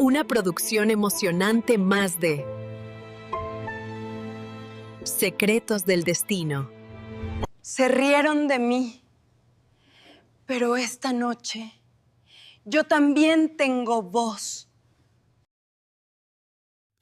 Una producción emocionante más de Secretos del Destino. Se rieron de mí, pero esta noche yo también tengo voz.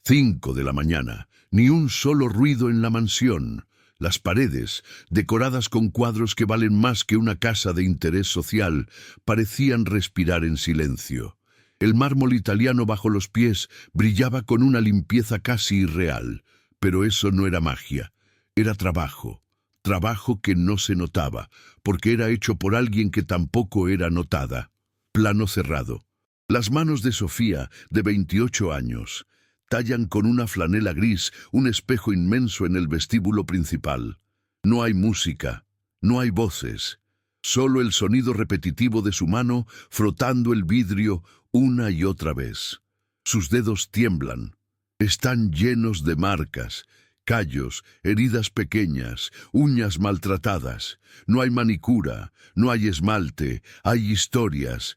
5 de la mañana, ni un solo ruido en la mansión. Las paredes, decoradas con cuadros que valen más que una casa de interés social, parecían respirar en silencio. El mármol italiano bajo los pies brillaba con una limpieza casi irreal, pero eso no era magia, era trabajo. Trabajo que no se notaba, porque era hecho por alguien que tampoco era notada. Plano cerrado. Las manos de Sofía, de 28 años, tallan con una flanela gris un espejo inmenso en el vestíbulo principal. No hay música, no hay voces, solo el sonido repetitivo de su mano frotando el vidrio una y otra vez. Sus dedos tiemblan, están llenos de marcas, callos, heridas pequeñas, uñas maltratadas. No hay manicura, no hay esmalte, hay historias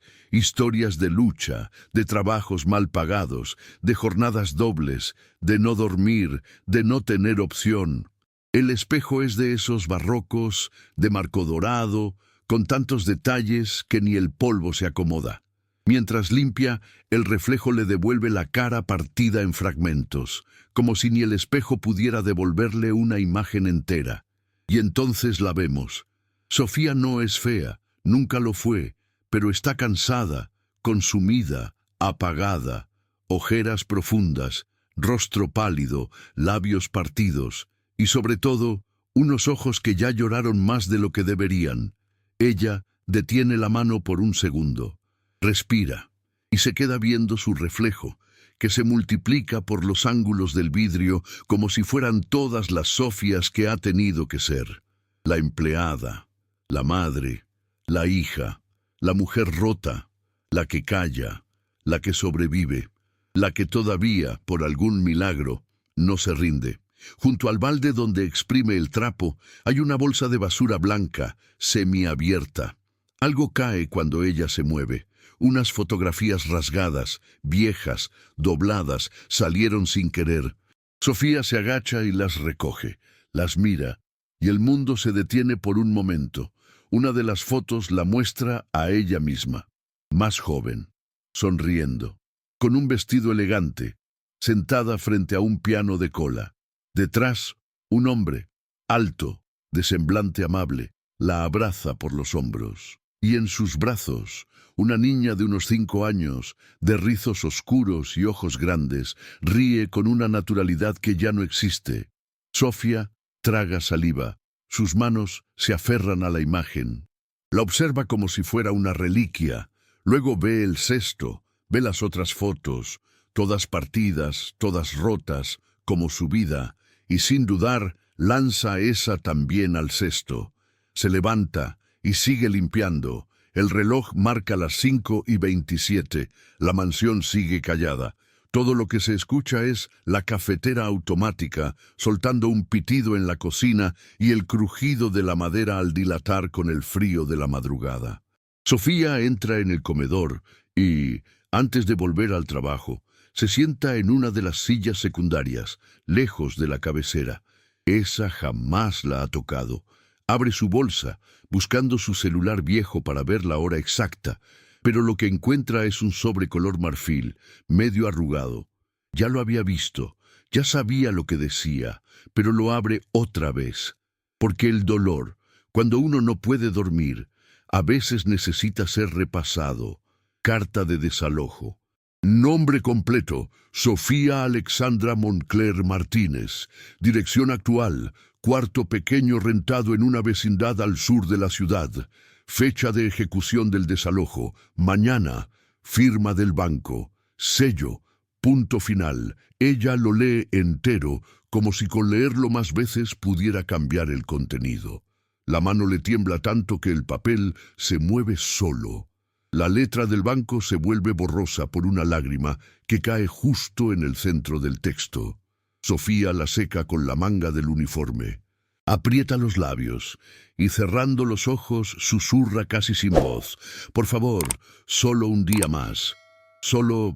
de lucha, de trabajos mal pagados, de jornadas dobles, de no dormir, de no tener opción. El espejo es de esos barrocos, de marco dorado, con tantos detalles que ni el polvo se acomoda. Mientras limpia, el reflejo le devuelve la cara partida en fragmentos, como si ni el espejo pudiera devolverle una imagen entera. Y entonces la vemos. Sofía no es fea, nunca lo fue, pero está cansada, consumida, apagada, ojeras profundas, rostro pálido, labios partidos, y sobre todo, unos ojos que ya lloraron más de lo que deberían. Ella detiene la mano por un segundo. Respira, y se queda viendo su reflejo, que se multiplica por los ángulos del vidrio como si fueran todas las Sofias que ha tenido que ser. La empleada, la madre, la hija, la mujer rota, la que calla, la que sobrevive, la que todavía, por algún milagro, no se rinde. Junto al balde donde exprime el trapo hay una bolsa de basura blanca, semiabierta. Algo cae cuando ella se mueve. Unas fotografías rasgadas, viejas, dobladas, salieron sin querer. Sofía se agacha y las recoge, las mira, y el mundo se detiene por un momento. Una de las fotos la muestra a ella misma, más joven, sonriendo, con un vestido elegante, sentada frente a un piano de cola. Detrás, un hombre, alto, de semblante amable, la abraza por los hombros. Y en sus brazos, una niña de unos 5 años, de rizos oscuros y ojos grandes, ríe con una naturalidad que ya no existe. Sofía traga saliva. Sus manos se aferran a la imagen. La observa como si fuera una reliquia. Luego ve el cesto, ve las otras fotos, todas partidas, todas rotas, como su vida, y sin dudar lanza esa también al cesto. Se levanta y sigue limpiando. El reloj marca las 5:27. La mansión sigue callada. Todo lo que se escucha es la cafetera automática, soltando un pitido en la cocina y el crujido de la madera al dilatar con el frío de la madrugada. Sofía entra en el comedor y, antes de volver al trabajo, se sienta en una de las sillas secundarias, lejos de la cabecera. Esa jamás la ha tocado. Abre su bolsa, buscando su celular viejo para ver la hora exacta, pero lo que encuentra es un sobre color marfil, medio arrugado. Ya lo había visto, ya sabía lo que decía, pero lo abre otra vez. Porque el dolor, cuando uno no puede dormir, a veces necesita ser repasado. Carta de desalojo. Nombre completo: Sofía Alexandra Moncler Martínez. Dirección actual: cuarto pequeño rentado en una vecindad al sur de la ciudad. Fecha de ejecución del desalojo: mañana. Firma del banco. Sello. Punto final. Ella lo lee entero, como si con leerlo más veces pudiera cambiar el contenido. La mano le tiembla tanto que el papel se mueve solo. La letra del banco se vuelve borrosa por una lágrima que cae justo en el centro del texto. Sofía la seca con la manga del uniforme. Aprieta los labios y cerrando los ojos susurra casi sin voz: por favor, solo un día más. Solo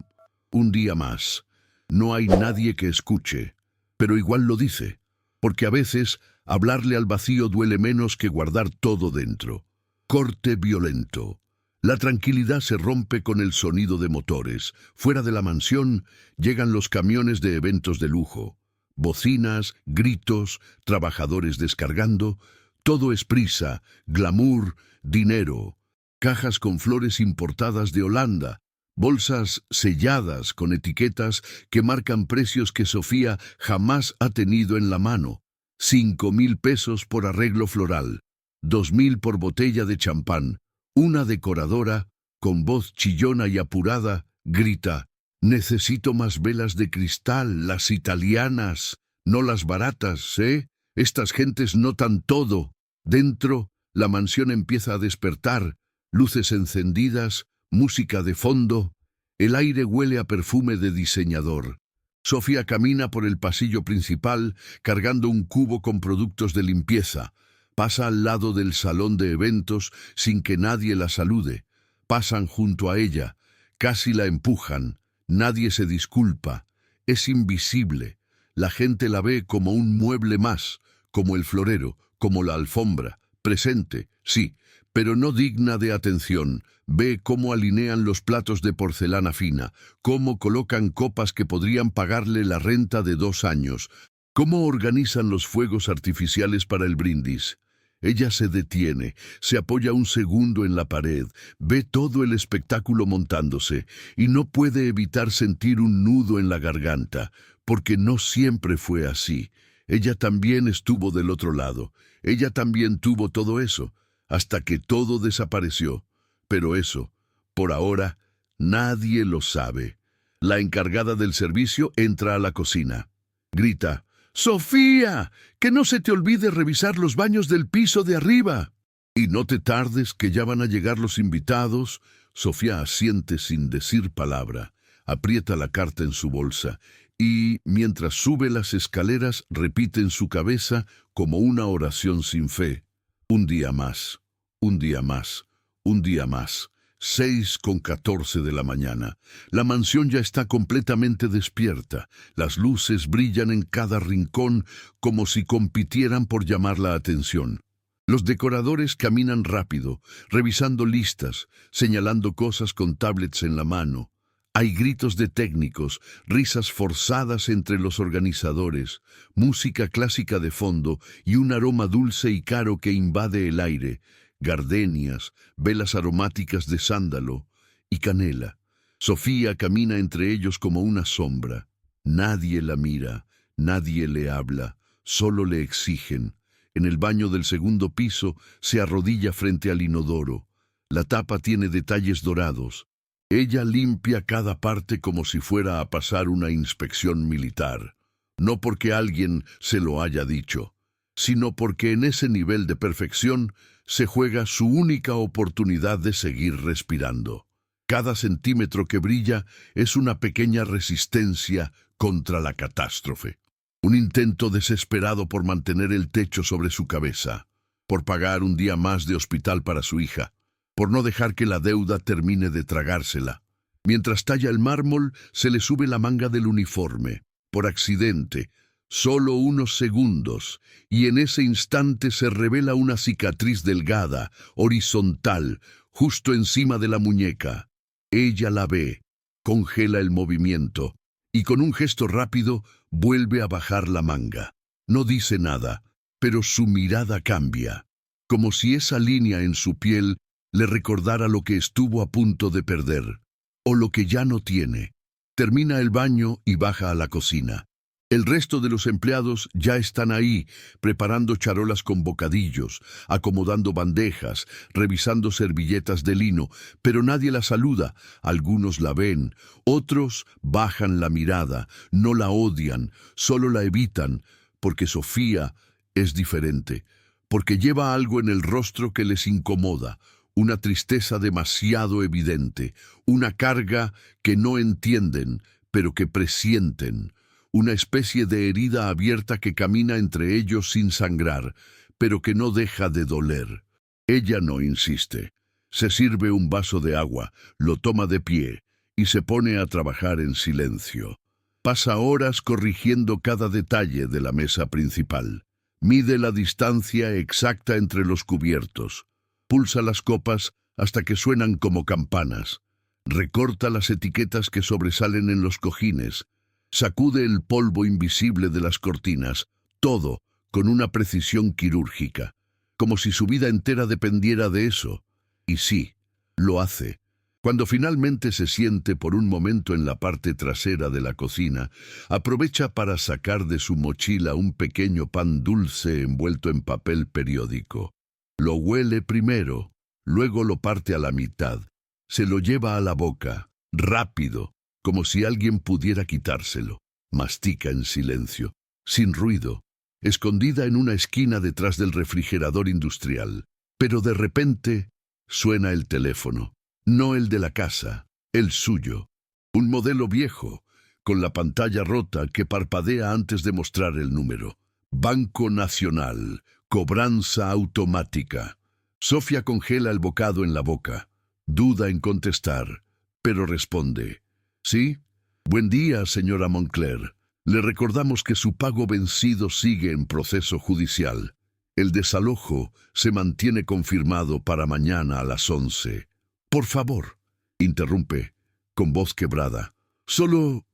Un día más. No hay nadie que escuche, pero igual lo dice, porque a veces hablarle al vacío duele menos que guardar todo dentro. Corte violento. La tranquilidad se rompe con el sonido de motores. Fuera de la mansión llegan los camiones de eventos de lujo. Bocinas, gritos, trabajadores descargando. Todo es prisa, glamour, dinero. Cajas con flores importadas de Holanda. Bolsas selladas con etiquetas que marcan precios que Sofía jamás ha tenido en la mano. 5.000 pesos por arreglo floral. 2.000 por botella de champán. Una decoradora, con voz chillona y apurada, grita: «Necesito más velas de cristal, las italianas, no las baratas, ¿eh? Estas gentes notan todo». Dentro, la mansión empieza a despertar, luces encendidas, música de fondo. El aire huele a perfume de diseñador. Sofía camina por el pasillo principal, cargando un cubo con productos de limpieza. Pasa al lado del salón de eventos sin que nadie la salude. Pasan junto a ella, casi la empujan. Nadie se disculpa. Es invisible. La gente la ve como un mueble más, como el florero, como la alfombra. Presente, sí, pero no digna de atención. Ve cómo alinean los platos de porcelana fina, cómo colocan copas que podrían pagarle la renta de 2 años, cómo organizan los fuegos artificiales para el brindis. Ella se detiene, se apoya un segundo en la pared, ve todo el espectáculo montándose y no puede evitar sentir un nudo en la garganta, porque no siempre fue así. Ella también estuvo del otro lado, ella también tuvo todo eso, hasta que todo desapareció. Pero eso, por ahora, nadie lo sabe. La encargada del servicio entra a la cocina. Grita: «¡Sofía! ¡Que no se te olvide revisar los baños del piso de arriba!». «Y no te tardes, que ya van a llegar los invitados». Sofía asiente sin decir palabra. Aprieta la carta en su bolsa y, mientras sube las escaleras, repite en su cabeza como una oración sin fe: «Un día más, un día más, un día más». 6:14 de la mañana. La mansión ya está completamente despierta. Las luces brillan en cada rincón como si compitieran por llamar la atención. Los decoradores caminan rápido, revisando listas, señalando cosas con tablets en la mano. Hay gritos de técnicos, risas forzadas entre los organizadores, música clásica de fondo y un aroma dulce y caro que invade el aire. Gardenias, velas aromáticas de sándalo y canela. Sofía camina entre ellos como una sombra. Nadie la mira, nadie le habla, solo le exigen. En el baño del segundo piso se arrodilla frente al inodoro. La tapa tiene detalles dorados. Ella limpia cada parte como si fuera a pasar una inspección militar. No porque alguien se lo haya dicho, sino porque en ese nivel de perfección se juega su única oportunidad de seguir respirando. Cada centímetro que brilla es una pequeña resistencia contra la catástrofe. Un intento desesperado por mantener el techo sobre su cabeza, por pagar un día más de hospital para su hija, por no dejar que la deuda termine de tragársela. Mientras talla el mármol, se le sube la manga del uniforme. Por accidente, solo unos segundos, y en ese instante se revela una cicatriz delgada, horizontal, justo encima de la muñeca. Ella la ve, congela el movimiento, y con un gesto rápido vuelve a bajar la manga. No dice nada, pero su mirada cambia, como si esa línea en su piel le recordara lo que estuvo a punto de perder, o lo que ya no tiene. Termina el baño y baja a la cocina. El resto de los empleados ya están ahí, preparando charolas con bocadillos, acomodando bandejas, revisando servilletas de lino, pero nadie la saluda. Algunos la ven, otros bajan la mirada, no la odian, solo la evitan, porque Sofía es diferente, porque lleva algo en el rostro que les incomoda, una tristeza demasiado evidente, una carga que no entienden, pero que presienten. Una especie de herida abierta que camina entre ellos sin sangrar, pero que no deja de doler. Ella no insiste. Se sirve un vaso de agua, lo toma de pie y se pone a trabajar en silencio. Pasa horas corrigiendo cada detalle de la mesa principal. Mide la distancia exacta entre los cubiertos. Pulsa las copas hasta que suenan como campanas. Recorta las etiquetas que sobresalen en los cojines. Sacude el polvo invisible de las cortinas. Todo con una precisión quirúrgica, como si su vida entera dependiera de eso. Y sí, lo hace. Cuando finalmente se siente por un momento en la parte trasera de la cocina, aprovecha para sacar de su mochila un pequeño pan dulce envuelto en papel periódico. Lo huele primero, luego lo parte a la mitad. Se lo lleva a la boca, rápido, como si alguien pudiera quitárselo. Mastica en silencio, sin ruido, escondida en una esquina detrás del refrigerador industrial. Pero de repente suena el teléfono. No el de la casa, el suyo. Un modelo viejo, con la pantalla rota que parpadea antes de mostrar el número. Banco Nacional, cobranza automática. Sofía congela el bocado en la boca. Duda en contestar, pero responde. ¿Sí? Buen día, señora Moncler. Le recordamos que su pago vencido sigue en proceso judicial. El desalojo se mantiene confirmado para mañana a las 11. Por favor, interrumpe, con voz quebrada. Solo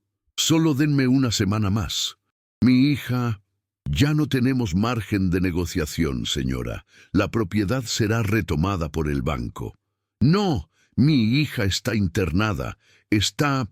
denme una semana más. Mi hija... Ya no tenemos margen de negociación, señora. La propiedad será retomada por el banco. No, mi hija está internada. Está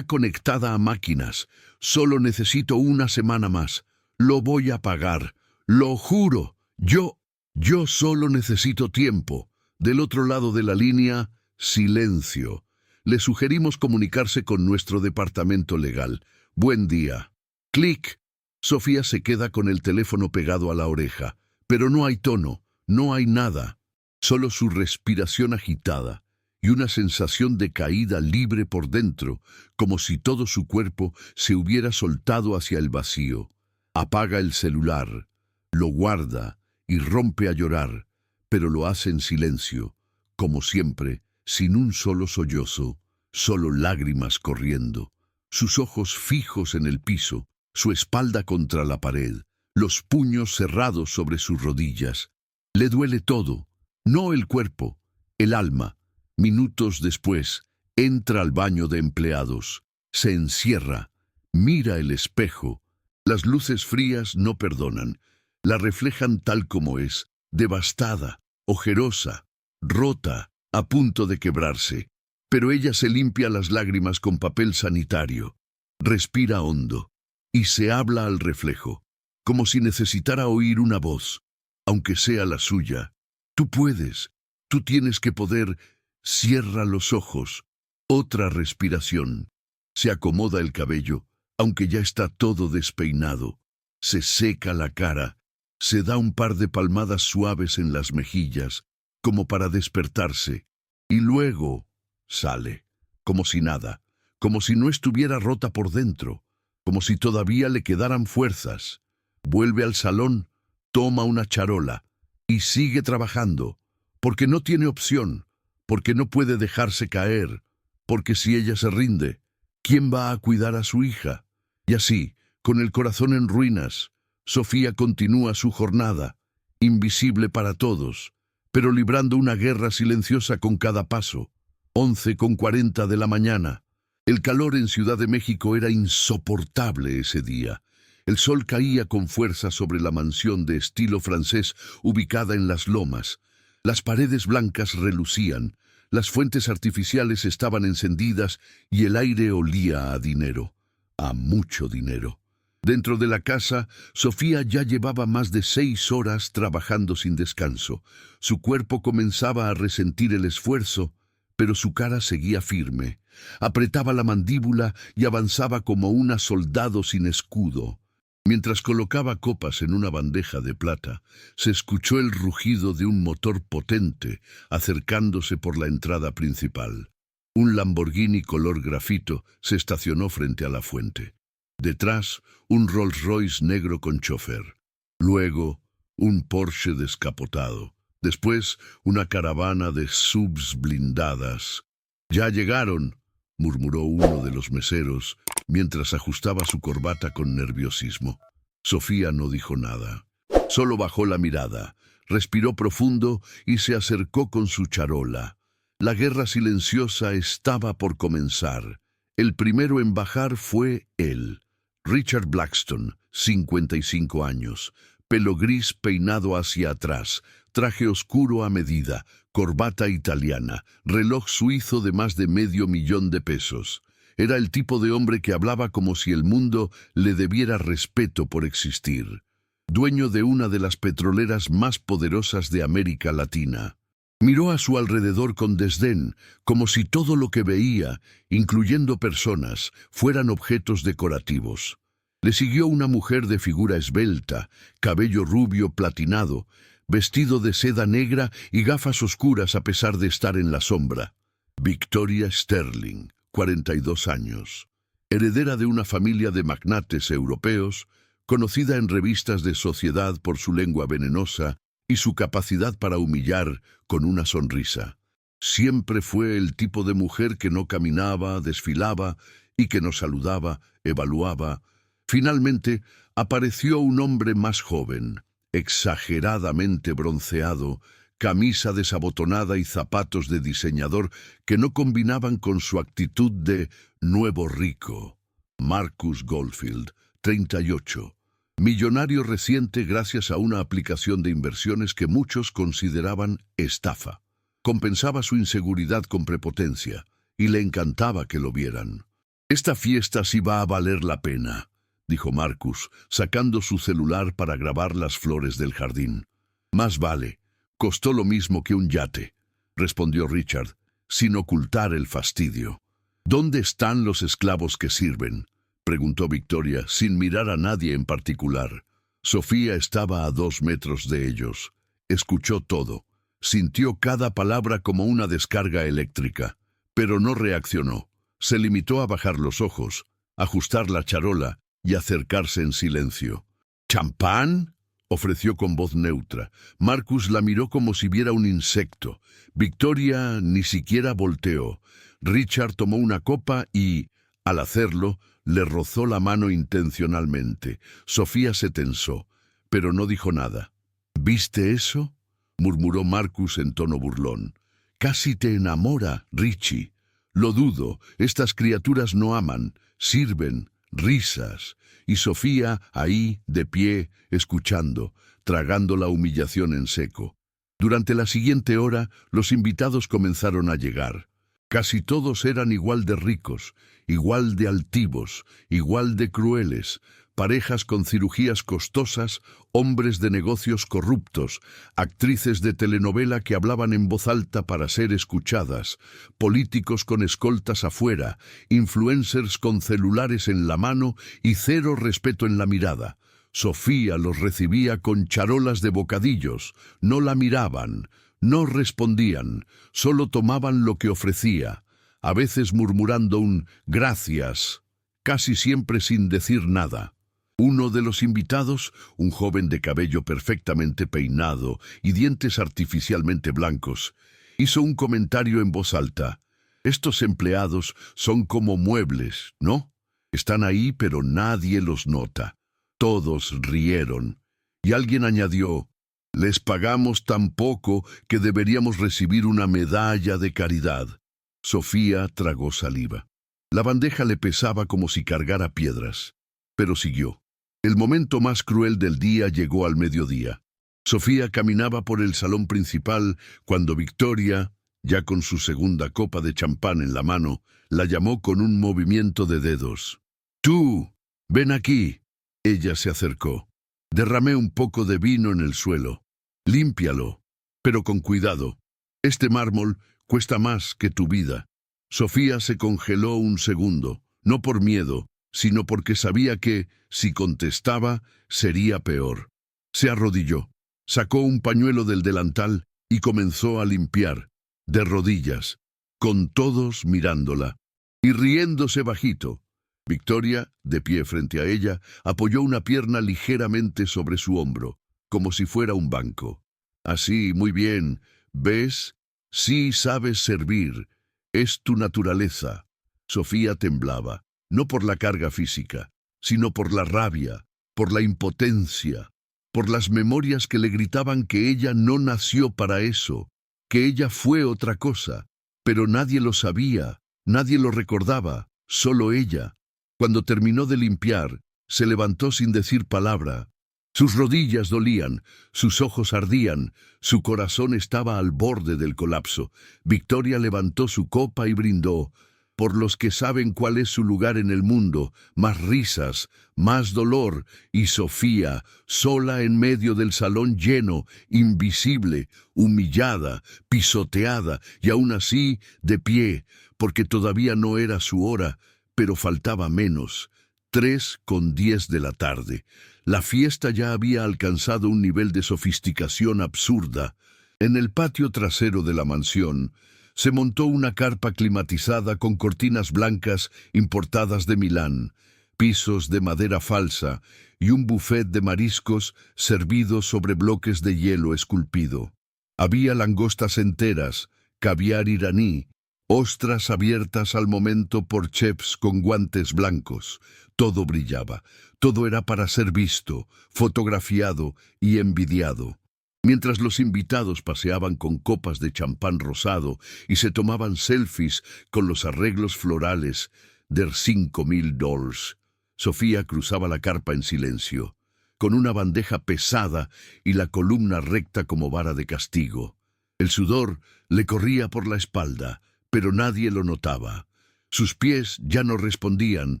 conectada a máquinas. Solo necesito una semana más. Lo voy a pagar. Lo juro. Yo solo necesito tiempo. Del otro lado de la línea, silencio. Le sugerimos comunicarse con nuestro departamento legal. Buen día. Clic. Sofía se queda con el teléfono pegado a la oreja, pero no hay tono, no hay nada, solo su respiración agitada y una sensación de caída libre por dentro, como si todo su cuerpo se hubiera soltado hacia el vacío. Apaga el celular, lo guarda y rompe a llorar, pero lo hace en silencio, como siempre, sin un solo sollozo, solo lágrimas corriendo, sus ojos fijos en el piso, su espalda contra la pared, los puños cerrados sobre sus rodillas. Le duele todo, no el cuerpo, el alma. Minutos después, entra al baño de empleados, se encierra, mira el espejo. Las luces frías no perdonan, la reflejan tal como es, devastada, ojerosa, rota, a punto de quebrarse. Pero ella se limpia las lágrimas con papel sanitario, respira hondo. Y se habla al reflejo, como si necesitara oír una voz, aunque sea la suya. Tú puedes, tú tienes que poder. Cierra los ojos. Otra respiración. Se acomoda el cabello, aunque ya está todo despeinado. Se seca la cara. Se da un par de palmadas suaves en las mejillas, como para despertarse. Y luego sale, como si nada, como si no estuviera rota por dentro. Como si todavía le quedaran fuerzas. Vuelve al salón, toma una charola y sigue trabajando, porque no tiene opción, porque no puede dejarse caer, porque si ella se rinde, ¿quién va a cuidar a su hija? Y así, con el corazón en ruinas, Sofía continúa su jornada, invisible para todos, pero librando una guerra silenciosa con cada paso. 11:40 de la mañana. El calor en Ciudad de México era insoportable ese día. El sol caía con fuerza sobre la mansión de estilo francés ubicada en las lomas. Las paredes blancas relucían, las fuentes artificiales estaban encendidas y el aire olía a dinero, a mucho dinero. Dentro de la casa, Sofía ya llevaba más de 6 horas trabajando sin descanso. Su cuerpo comenzaba a resentir el esfuerzo, pero su cara seguía firme. Apretaba la mandíbula y avanzaba como una soldado sin escudo. Mientras colocaba copas en una bandeja de plata, se escuchó el rugido de un motor potente acercándose por la entrada principal. Un Lamborghini color grafito se estacionó frente a la fuente. Detrás, un Rolls Royce negro con chofer. Luego, un Porsche descapotado. Después, una caravana de subs blindadas. «Ya llegaron», murmuró uno de los meseros mientras ajustaba su corbata con nerviosismo. Sofía no dijo nada. Solo bajó la mirada, respiró profundo y se acercó con su charola. La guerra silenciosa estaba por comenzar. El primero en bajar fue él, Richard Blackstone, 55 años, pelo gris peinado hacia atrás, traje oscuro a medida, corbata italiana, reloj suizo de más de $500,000. Era el tipo de hombre que hablaba como si el mundo le debiera respeto por existir. Dueño de una de las petroleras más poderosas de América Latina. Miró a su alrededor con desdén, como si todo lo que veía, incluyendo personas, fueran objetos decorativos. Le siguió una mujer de figura esbelta, cabello rubio platinado, vestido de seda negra y gafas oscuras a pesar de estar en la sombra. Victoria Sterling, 42 años. Heredera de una familia de magnates europeos, conocida en revistas de sociedad por su lengua venenosa y su capacidad para humillar con una sonrisa. Siempre fue el tipo de mujer que no caminaba, desfilaba y que no saludaba, evaluaba. Finalmente, apareció un hombre más joven, exageradamente bronceado, camisa desabotonada y zapatos de diseñador que no combinaban con su actitud de nuevo rico. Marcus Goldfield, 38. Millonario reciente gracias a una aplicación de inversiones que muchos consideraban estafa. Compensaba su inseguridad con prepotencia y le encantaba que lo vieran. «Esta fiesta sí va a valer la pena», dijo Marcus, sacando su celular para grabar las flores del jardín. «Más vale. Costó lo mismo que un yate», respondió Richard, sin ocultar el fastidio. «¿Dónde están los esclavos que sirven?», preguntó Victoria, sin mirar a nadie en particular. Sofía estaba a 2 metros de ellos. Escuchó todo. Sintió cada palabra como una descarga eléctrica, pero no reaccionó. Se limitó a bajar los ojos, ajustar la charola y acercarse en silencio. «¿Champán?», ofreció con voz neutra. Marcus la miró como si viera un insecto. Victoria ni siquiera volteó. Richard tomó una copa y, al hacerlo, le rozó la mano intencionalmente. Sofía se tensó, pero no dijo nada. «¿Viste eso?», murmuró Marcus en tono burlón. «Casi te enamora, Richie. Lo dudo, estas criaturas no aman, sirven, risas». Y Sofía, ahí, de pie, escuchando, tragando la humillación en seco. Durante la siguiente hora, los invitados comenzaron a llegar. Casi todos eran igual de ricos, igual de altivos, igual de crueles, parejas con cirugías costosas, hombres de negocios corruptos, actrices de telenovela que hablaban en voz alta para ser escuchadas, políticos con escoltas afuera, influencers con celulares en la mano y cero respeto en la mirada. Sofía los recibía con charolas de bocadillos, no la miraban, no respondían, solo tomaban lo que ofrecía, a veces murmurando un «gracias», casi siempre sin decir nada. Uno de los invitados, un joven de cabello perfectamente peinado y dientes artificialmente blancos, hizo un comentario en voz alta. «Estos empleados son como muebles, ¿no? Están ahí, pero nadie los nota». Todos rieron, y alguien añadió: «Les pagamos tan poco que deberíamos recibir una medalla de caridad». Sofía tragó saliva. La bandeja le pesaba como si cargara piedras, pero siguió. El momento más cruel del día llegó al mediodía. Sofía caminaba por el salón principal cuando Victoria, ya con su segunda copa de champán en la mano, la llamó con un movimiento de dedos. «Tú, ven aquí». Ella se acercó. «Derramé un poco de vino en el suelo. Límpialo, pero con cuidado. Este mármol cuesta más que tu vida». Sofía se congeló un segundo, no por miedo, sino porque sabía que, si contestaba, sería peor. Se arrodilló, sacó un pañuelo del delantal y comenzó a limpiar, de rodillas, con todos mirándola, y riéndose bajito. Victoria, de pie frente a ella, apoyó una pierna ligeramente sobre su hombro, como si fuera un banco. «Así, muy bien. ¿Ves? Sí sabes servir. Es tu naturaleza». Sofía temblaba, no por la carga física, sino por la rabia, por la impotencia, por las memorias que le gritaban que ella no nació para eso, que ella fue otra cosa, pero nadie lo sabía, nadie lo recordaba, solo ella. Cuando terminó de limpiar, se levantó sin decir palabra. Sus rodillas dolían, sus ojos ardían, su corazón estaba al borde del colapso. Victoria levantó su copa y brindó. Por los que saben cuál es su lugar en el mundo, más risas, más dolor, y Sofía, sola en medio del salón lleno, invisible, humillada, pisoteada, y aún así de pie, porque todavía no era su hora, pero faltaba menos. 3:10 de la tarde. La fiesta ya había alcanzado un nivel de sofisticación absurda. En el patio trasero de la mansión, se montó una carpa climatizada con cortinas blancas importadas de Milán, pisos de madera falsa y un buffet de mariscos servidos sobre bloques de hielo esculpido. Había langostas enteras, caviar iraní, ostras abiertas al momento por chefs con guantes blancos. Todo brillaba, todo era para ser visto, fotografiado y envidiado. Mientras los invitados paseaban con copas de champán rosado y se tomaban selfies con los arreglos florales de $5,000, Sofía cruzaba la carpa en silencio, con una bandeja pesada y la columna recta como vara de castigo. El sudor le corría por la espalda, pero nadie lo notaba. Sus pies ya no respondían,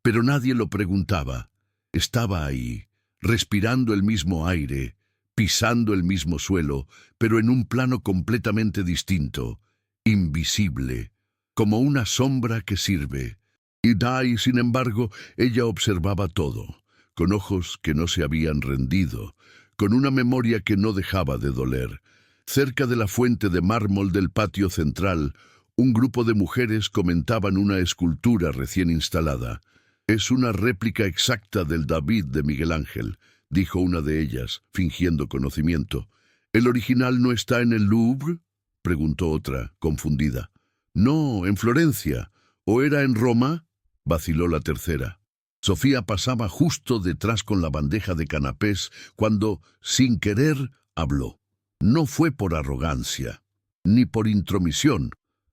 pero nadie lo preguntaba. Estaba ahí, respirando el mismo aire, pisando el mismo suelo, pero en un plano completamente distinto, invisible, como una sombra que sirve. Y sin embargo, ella observaba todo, con ojos que no se habían rendido, con una memoria que no dejaba de doler. Cerca de la fuente de mármol del patio central, un grupo de mujeres comentaban una escultura recién instalada. «Es una réplica exacta del David de Miguel Ángel», dijo una de ellas, fingiendo conocimiento. «¿El original no está en el Louvre?», preguntó otra, confundida. «No, en Florencia. ¿O era en Roma?», vaciló la tercera. Sofía pasaba justo detrás con la bandeja de canapés cuando, sin querer, habló. No fue por arrogancia, ni por intromisión.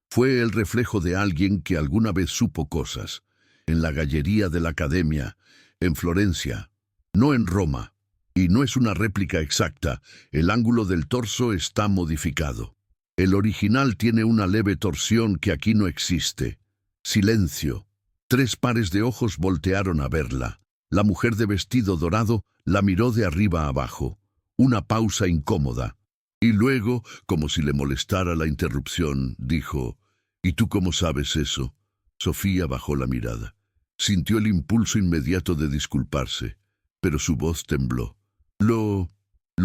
Fue el reflejo de alguien que alguna vez supo cosas. En la gallería de la Academia, en Florencia, no en Roma. Y no es una réplica exacta, el ángulo del torso está modificado. El original tiene una leve torsión que aquí no existe. Silencio. 3 pares de ojos voltearon a verla. La mujer de vestido dorado la miró de arriba a abajo. Una pausa incómoda. Y luego, como si le molestara la interrupción, dijo: «¿Y tú cómo sabes eso?». Sofía bajó la mirada. Sintió el impulso inmediato de disculparse, pero su voz tembló. Lo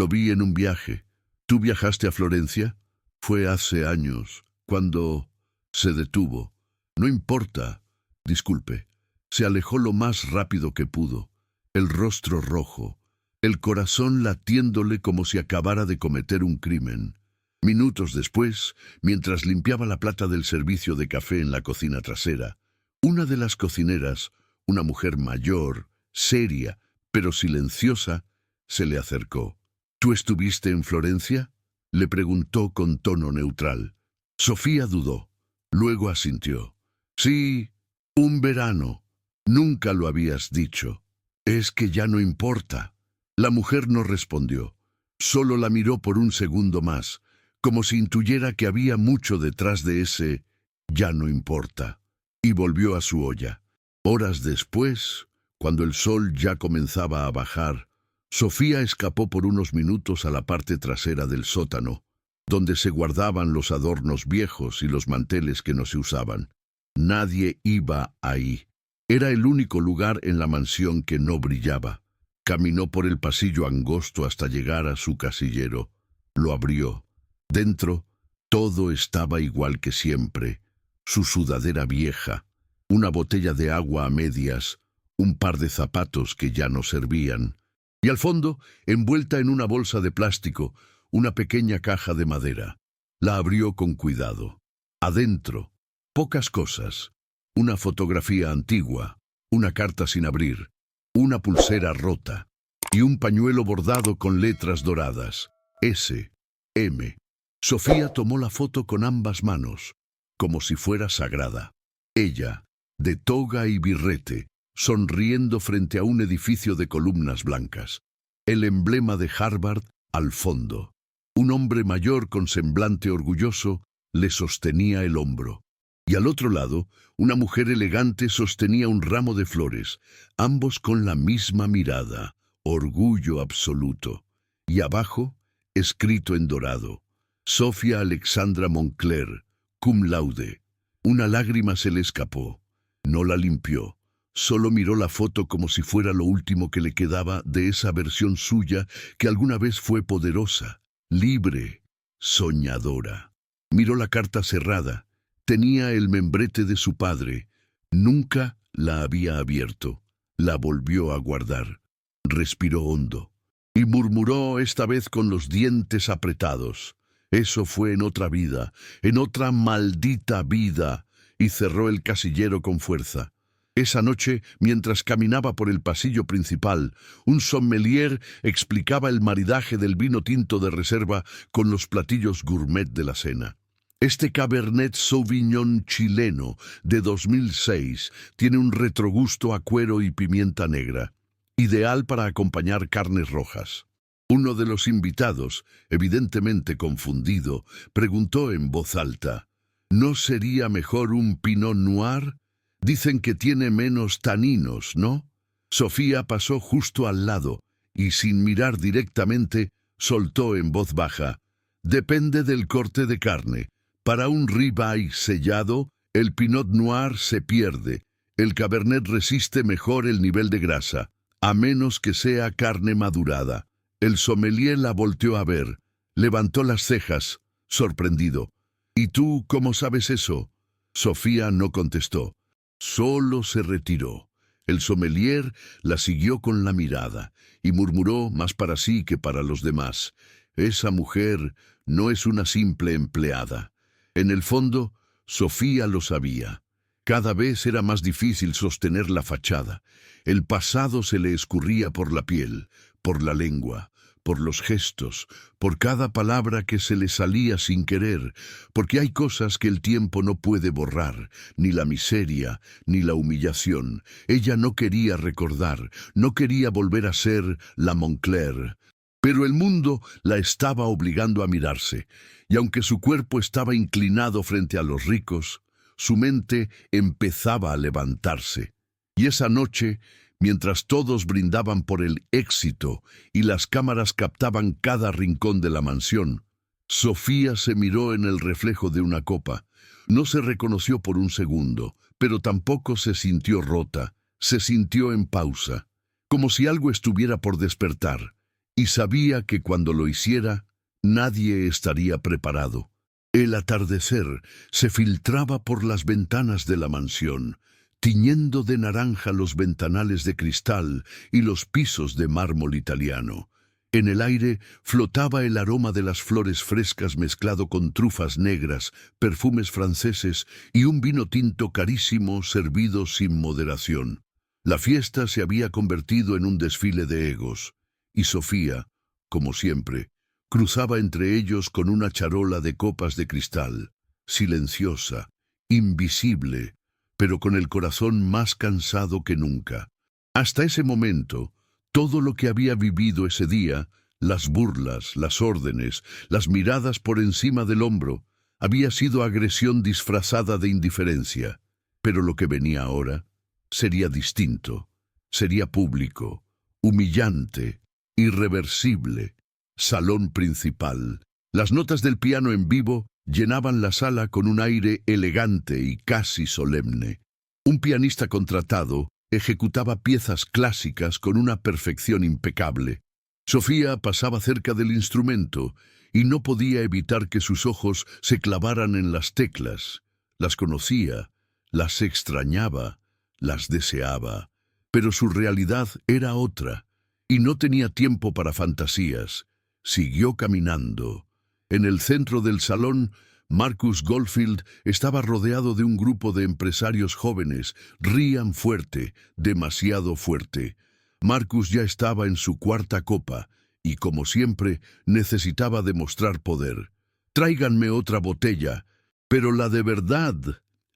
vi en un viaje. ¿Tú viajaste a Florencia? Fue hace años, cuando se detuvo. No importa. Disculpe. Se alejó lo más rápido que pudo, el rostro rojo, el corazón latiéndole como si acabara de cometer un crimen. Minutos después, mientras limpiaba la plata del servicio de café en la cocina trasera, una de las cocineras, una mujer mayor, seria, pero silenciosa, se le acercó. «¿Tú estuviste en Florencia?», le preguntó con tono neutral. Sofía dudó, luego asintió. «Sí, un verano. Nunca lo habías dicho». «Es que ya no importa». La mujer no respondió. Solo la miró por un segundo más, como si intuyera que había mucho detrás de ese «ya no importa», y volvió a su olla. Horas después, cuando el sol ya comenzaba a bajar, Sofía escapó por unos minutos a la parte trasera del sótano, donde se guardaban los adornos viejos y los manteles que no se usaban. Nadie iba ahí. Era el único lugar en la mansión que no brillaba. Caminó por el pasillo angosto hasta llegar a su casillero. Lo abrió. Dentro, todo estaba igual que siempre. Su sudadera vieja, una botella de agua a medias, un par de zapatos que ya no servían. Y al fondo, envuelta en una bolsa de plástico, una pequeña caja de madera. La abrió con cuidado. Adentro, pocas cosas. una fotografía antigua, una carta sin abrir, una pulsera rota y un pañuelo bordado con letras doradas. S. M. Sofía tomó la foto con ambas manos, como si fuera sagrada. Ella, de toga y birrete, sonriendo frente a un edificio de columnas blancas. El emblema de Harvard al fondo. Un hombre mayor con semblante orgulloso le sostenía el hombro. Y al otro lado, una mujer elegante sostenía un ramo de flores, ambos con la misma mirada, orgullo absoluto. Y abajo, escrito en dorado, Sofía Alexandra Moncler, cum laude. Una lágrima se le escapó. No la limpió. Solo miró la foto como si fuera lo último que le quedaba de esa versión suya que alguna vez fue poderosa, libre, soñadora. Miró la carta cerrada. Tenía el membrete de su padre. Nunca la había abierto. La volvió a guardar. Respiró hondo y murmuró esta vez con los dientes apretados. Eso fue en otra vida, en otra maldita vida, y cerró el casillero con fuerza. Esa noche, mientras caminaba por el pasillo principal, un sommelier explicaba el maridaje del vino tinto de reserva con los platillos gourmet de la cena. Este Cabernet Sauvignon chileno de 2006 tiene un retrogusto a cuero y pimienta negra, ideal para acompañar carnes rojas. Uno de los invitados, evidentemente confundido, preguntó en voz alta, ¿no sería mejor un Pinot Noir? Dicen que tiene menos taninos, ¿no? Sofía pasó justo al lado y, sin mirar directamente, soltó en voz baja, depende del corte de carne. Para un ribeye sellado, el Pinot Noir se pierde. El Cabernet resiste mejor el nivel de grasa, a menos que sea carne madurada. El sommelier la volteó a ver, levantó las cejas, sorprendido. ¿Y tú cómo sabes eso? Sofía no contestó, solo se retiró. El sommelier la siguió con la mirada y murmuró más para sí que para los demás. Esa mujer no es una simple empleada. En el fondo, Sofía lo sabía. Cada vez era más difícil sostener la fachada. El pasado se le escurría por la piel, por la lengua, por los gestos, por cada palabra que se le salía sin querer, porque hay cosas que el tiempo no puede borrar, ni la miseria, ni la humillación. Ella no quería recordar, no quería volver a ser la Moncler. Pero el mundo la estaba obligando a mirarse, y aunque su cuerpo estaba inclinado frente a los ricos, su mente empezaba a levantarse. Y esa noche, mientras todos brindaban por el éxito y las cámaras captaban cada rincón de la mansión, Sofía se miró en el reflejo de una copa. No se reconoció por un segundo, pero tampoco se sintió rota, se sintió en pausa, como si algo estuviera por despertar. Y sabía que cuando lo hiciera, nadie estaría preparado. El atardecer se filtraba por las ventanas de la mansión, tiñendo de naranja los ventanales de cristal y los pisos de mármol italiano. En el aire flotaba el aroma de las flores frescas mezclado con trufas negras, perfumes franceses y un vino tinto carísimo servido sin moderación. La fiesta se había convertido en un desfile de egos. Y Sofía, como siempre, cruzaba entre ellos con una charola de copas de cristal, silenciosa, invisible, pero con el corazón más cansado que nunca. Hasta ese momento, todo lo que había vivido ese día, las burlas, las órdenes, las miradas por encima del hombro, había sido agresión disfrazada de indiferencia. Pero lo que venía ahora sería distinto, sería público, humillante, irreversible. Salón principal. Las notas del piano en vivo llenaban la sala con un aire elegante y casi solemne. Un pianista contratado ejecutaba piezas clásicas con una perfección impecable. Sofía pasaba cerca del instrumento y no podía evitar que sus ojos se clavaran en las teclas. Las conocía, las extrañaba, las deseaba, pero su realidad era otra. Y no tenía tiempo para fantasías. Siguió caminando. En el centro del salón, Marcus Goldfield estaba rodeado de un grupo de empresarios jóvenes. Rían fuerte, demasiado fuerte. Marcus ya estaba en su cuarta copa y, como siempre, necesitaba demostrar poder. «Tráiganme otra botella, pero la de verdad,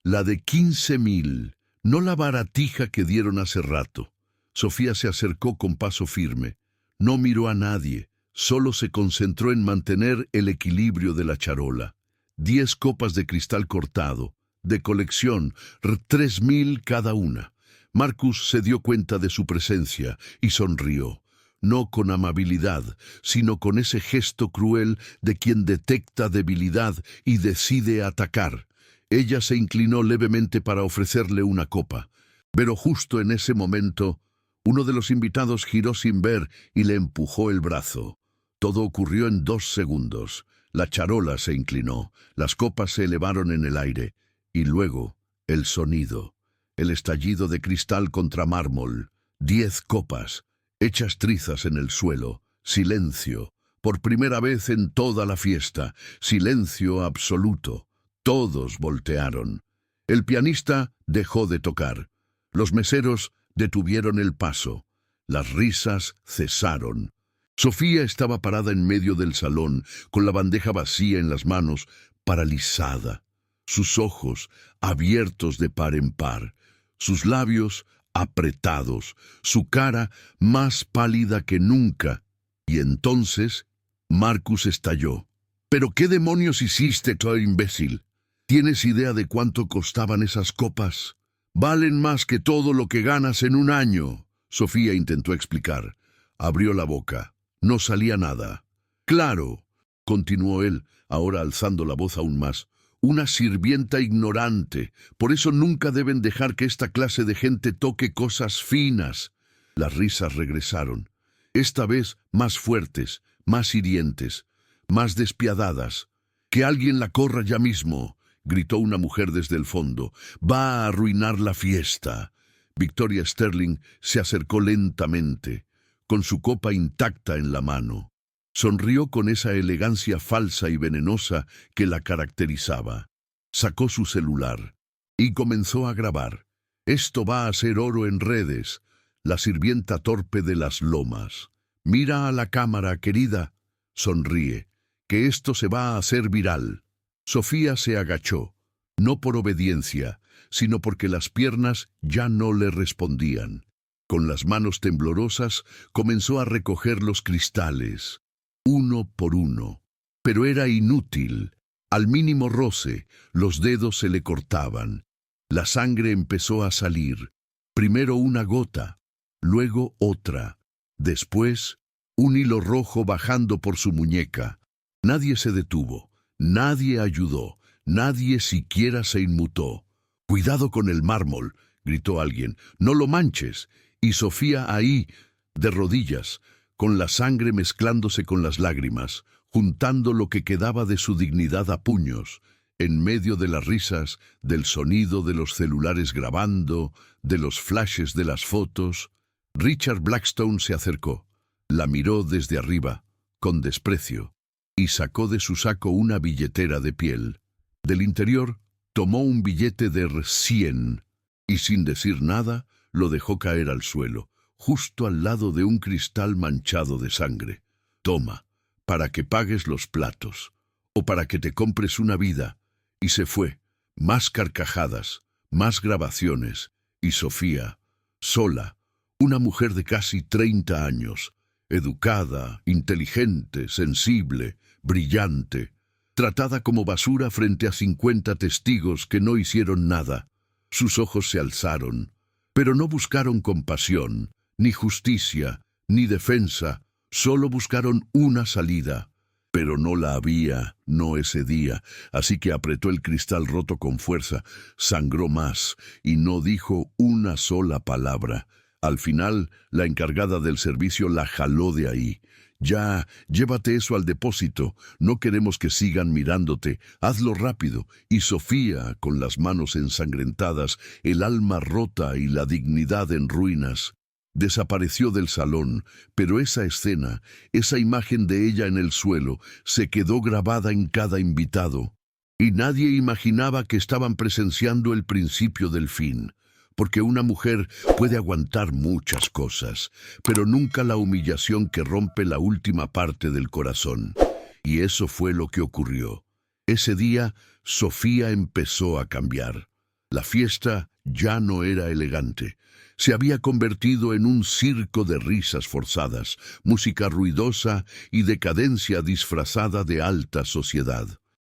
la de 15.000, no la baratija que dieron hace rato». Sofía se acercó con paso firme. No miró a nadie, solo se concentró en mantener el equilibrio de la charola. 10 copas de cristal cortado, de colección, 3.000 cada una. Marcus se dio cuenta de su presencia y sonrió, no con amabilidad, sino con ese gesto cruel de quien detecta debilidad y decide atacar. Ella se inclinó levemente para ofrecerle una copa, pero justo en ese momento, uno de los invitados giró sin ver y le empujó el brazo. Todo ocurrió en 2 segundos. La charola se inclinó, las copas se elevaron en el aire, y luego el sonido, el estallido de cristal contra mármol. 10 copas, hechas trizas en el suelo. Silencio, por primera vez en toda la fiesta. Silencio absoluto. Todos voltearon. El pianista dejó de tocar. Los meseros detuvieron el paso. Las risas cesaron. Sofía estaba parada en medio del salón, con la bandeja vacía en las manos, paralizada. Sus ojos abiertos de par en par, sus labios apretados, su cara más pálida que nunca. Y entonces Marcus estalló. «¿Pero qué demonios hiciste, tú imbécil? ¿Tienes idea de cuánto costaban esas copas? Valen más que todo lo que ganas en un año». Sofía intentó explicar. Abrió la boca. No salía nada. «Claro», continuó él, ahora alzando la voz aún más, «una sirvienta ignorante. Por eso nunca deben dejar que esta clase de gente toque cosas finas». Las risas regresaron, esta vez más fuertes, más hirientes, más despiadadas. «Que alguien la corra ya mismo», gritó una mujer desde el fondo. «Va a arruinar la fiesta». Victoria Sterling se acercó lentamente, con su copa intacta en la mano. Sonrió con esa elegancia falsa y venenosa que la caracterizaba. Sacó su celular y comenzó a grabar. «Esto va a ser oro en redes. La sirvienta torpe de las lomas. Mira a la cámara, querida. Sonríe, que esto se va a hacer viral». Sofía se agachó, no por obediencia, sino porque las piernas ya no le respondían. Con las manos temblorosas comenzó a recoger los cristales, uno por uno. Pero era inútil. Al mínimo roce, los dedos se le cortaban. La sangre empezó a salir. Primero una gota, luego otra. Después, un hilo rojo bajando por su muñeca. Nadie se detuvo, nadie ayudó, nadie siquiera se inmutó. «Cuidado con el mármol», gritó alguien. «No lo manches». Y Sofía ahí, de rodillas, con la sangre mezclándose con las lágrimas, juntando lo que quedaba de su dignidad a puños, en medio de las risas, del sonido de los celulares grabando, de los flashes de las fotos. Richard Blackstone se acercó, la miró desde arriba, con desprecio, y sacó de su saco una billetera de piel. Del interior tomó un billete de 100 y, sin decir nada, lo dejó caer al suelo, justo al lado de un cristal manchado de sangre. «Toma, para que pagues los platos, o para que te compres una vida». Y se fue. Más carcajadas, más grabaciones, y Sofía, sola, una mujer de casi 30 años, educada, inteligente, sensible, brillante, tratada como basura frente a 50 testigos que no hicieron nada. Sus ojos se alzaron, pero no buscaron compasión, ni justicia, ni defensa, solo buscaron una salida. Pero no la había, no ese día, así que apretó el cristal roto con fuerza, sangró más y no dijo una sola palabra. Al final, la encargada del servicio la jaló de ahí. «Ya, llévate eso al depósito, no queremos que sigan mirándote, hazlo rápido». Y Sofía, con las manos ensangrentadas, el alma rota y la dignidad en ruinas, desapareció del salón, pero esa escena, esa imagen de ella en el suelo, se quedó grabada en cada invitado. Y nadie imaginaba que estaban presenciando el principio del fin, porque una mujer puede aguantar muchas cosas, pero nunca la humillación que rompe la última parte del corazón. Y eso fue lo que ocurrió. Ese día, Sofía empezó a cambiar. La fiesta ya no era elegante. Se había convertido en un circo de risas forzadas, música ruidosa y decadencia disfrazada de alta sociedad.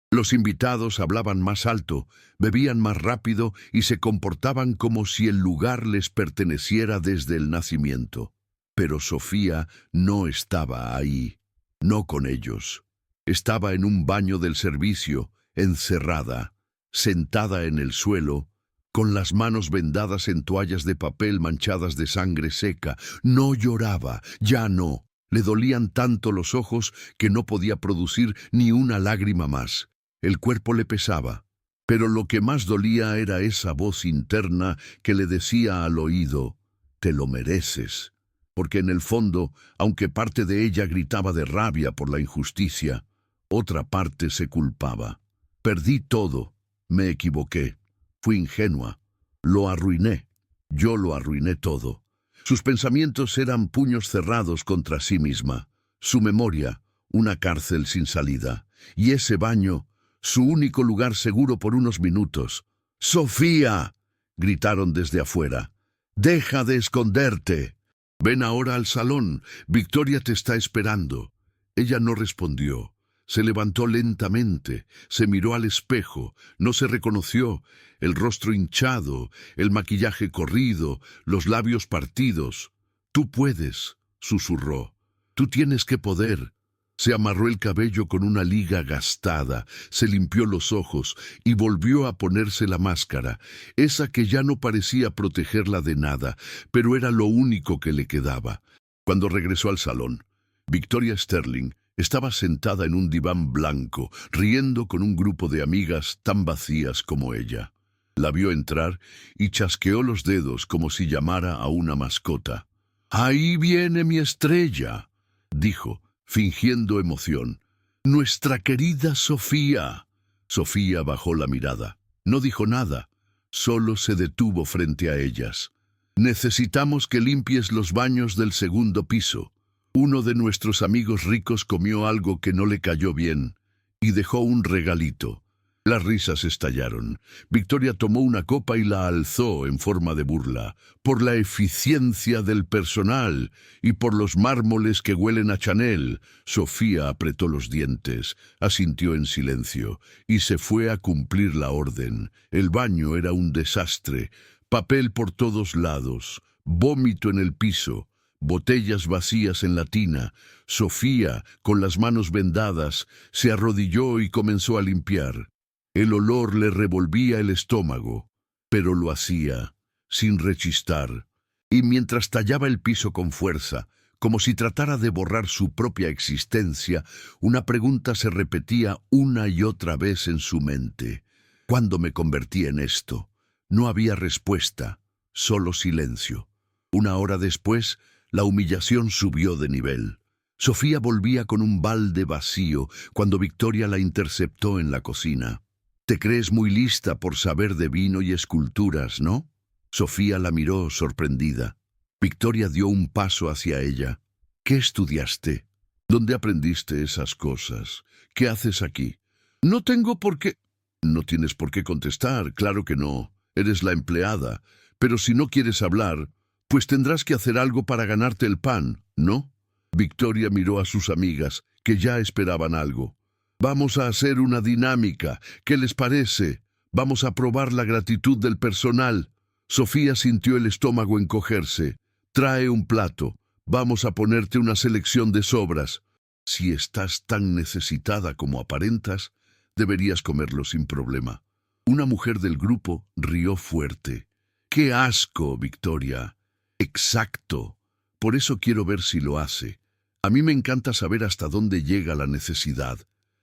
Los invitados hablaban más alto, bebían más rápido y se comportaban como si el lugar les perteneciera desde el nacimiento. Pero Sofía no estaba ahí, no con ellos. Estaba en un baño del servicio, encerrada, sentada en el suelo, con las manos vendadas en toallas de papel manchadas de sangre seca. No lloraba, ya no. Le dolían tanto los ojos que no podía producir ni una lágrima más. El cuerpo le pesaba, pero lo que más dolía era esa voz interna que le decía al oído: «Te lo mereces», porque en el fondo, aunque parte de ella gritaba de rabia por la injusticia, otra parte se culpaba. «Perdí todo, me equivoqué, fui ingenua, lo arruiné, yo lo arruiné todo». Sus pensamientos eran puños cerrados contra sí misma, su memoria, una cárcel sin salida, y ese baño, su único lugar seguro por unos minutos. «¡Sofía!», gritaron desde afuera. «¡Deja de esconderte! Ven ahora al salón, Victoria te está esperando». Ella no respondió. Se levantó lentamente, se miró al espejo, no se reconoció, el rostro hinchado, el maquillaje corrido, los labios partidos. «Tú puedes», susurró. «Tú tienes que poder». Se amarró el cabello con una liga gastada, se limpió los ojos y volvió a ponerse la máscara, esa que ya no parecía protegerla de nada, pero era lo único que le quedaba. Cuando regresó al salón, Victoria Sterling estaba sentada en un diván blanco, riendo con un grupo de amigas tan vacías como ella. La vio entrar y chasqueó los dedos como si llamara a una mascota. «Ahí viene mi estrella», dijo, fingiendo emoción. «Nuestra querida Sofía». Sofía bajó la mirada. No dijo nada, solo se detuvo frente a ellas. «Necesitamos que limpies los baños del segundo piso. Uno de nuestros amigos ricos comió algo que no le cayó bien y dejó un regalito». Las risas estallaron. Victoria tomó una copa y la alzó en forma de burla. «Por la eficiencia del personal y por los mármoles que huelen a Chanel». Sofía apretó los dientes, asintió en silencio y se fue a cumplir la orden. El baño era un desastre. Papel por todos lados, vómito en el piso, botellas vacías en la tina. Sofía, con las manos vendadas, se arrodilló y comenzó a limpiar. El olor le revolvía el estómago, pero lo hacía sin rechistar. Y mientras tallaba el piso con fuerza, como si tratara de borrar su propia existencia, una pregunta se repetía una y otra vez en su mente. ¿Cuándo me convertí en esto? No había respuesta, solo silencio. Una hora después, la humillación subió de nivel. Sofía volvía con un balde vacío cuando Victoria la interceptó en la cocina. «Te crees muy lista por saber de vino y esculturas, ¿no?». Sofía la miró sorprendida. Victoria dio un paso hacia ella. «¿Qué estudiaste? ¿Dónde aprendiste esas cosas? ¿Qué haces aquí?». «No tengo por qué». «No tienes por qué contestar, claro que no. Eres la empleada. Pero si no quieres hablar, pues tendrás que hacer algo para ganarte el pan, ¿no?». Victoria miró a sus amigas, que ya esperaban algo. «Vamos a hacer una dinámica. ¿Qué les parece? Vamos a probar la gratitud del personal». Sofía sintió el estómago encogerse. «Trae un plato. Vamos a ponerte una selección de sobras. Si estás tan necesitada como aparentas, deberías comerlo sin problema». Una mujer del grupo rió fuerte. «¡Qué asco, Victoria!». «Exacto. Por eso quiero ver si lo hace. A mí me encanta saber hasta dónde llega la necesidad».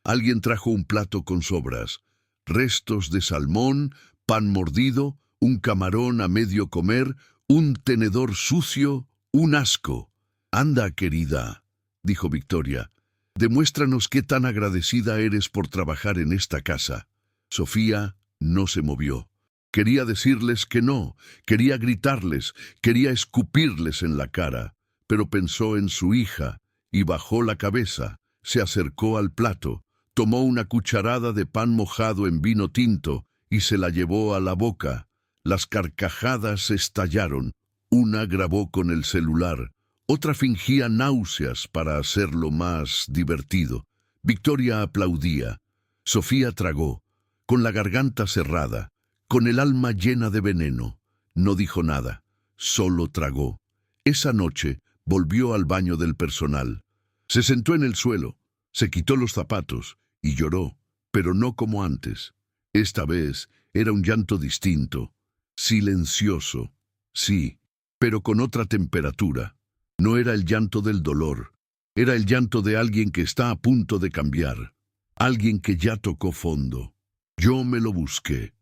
Alguien trajo un plato con sobras, restos de salmón, pan mordido, un camarón a medio comer, un tenedor sucio, un asco. «Anda, querida», dijo Victoria, «demuéstranos qué tan agradecida eres por trabajar en esta casa». Sofía no se movió. Quería decirles que no, quería gritarles, quería escupirles en la cara, pero pensó en su hija y bajó la cabeza, se acercó al plato, tomó una cucharada de pan mojado en vino tinto y se la llevó a la boca. Las carcajadas estallaron. Una grabó con el celular, otra fingía náuseas para hacerlo más divertido. Victoria aplaudía. Sofía tragó, con la garganta cerrada, con el alma llena de veneno. No dijo nada, solo tragó. Esa noche volvió al baño del personal. Se sentó en el suelo, se quitó los zapatos y lloró, pero no como antes. Esta vez era un llanto distinto, silencioso, sí, pero con otra temperatura. No era el llanto del dolor, era el llanto de alguien que está a punto de cambiar, alguien que ya tocó fondo. Yo me lo busqué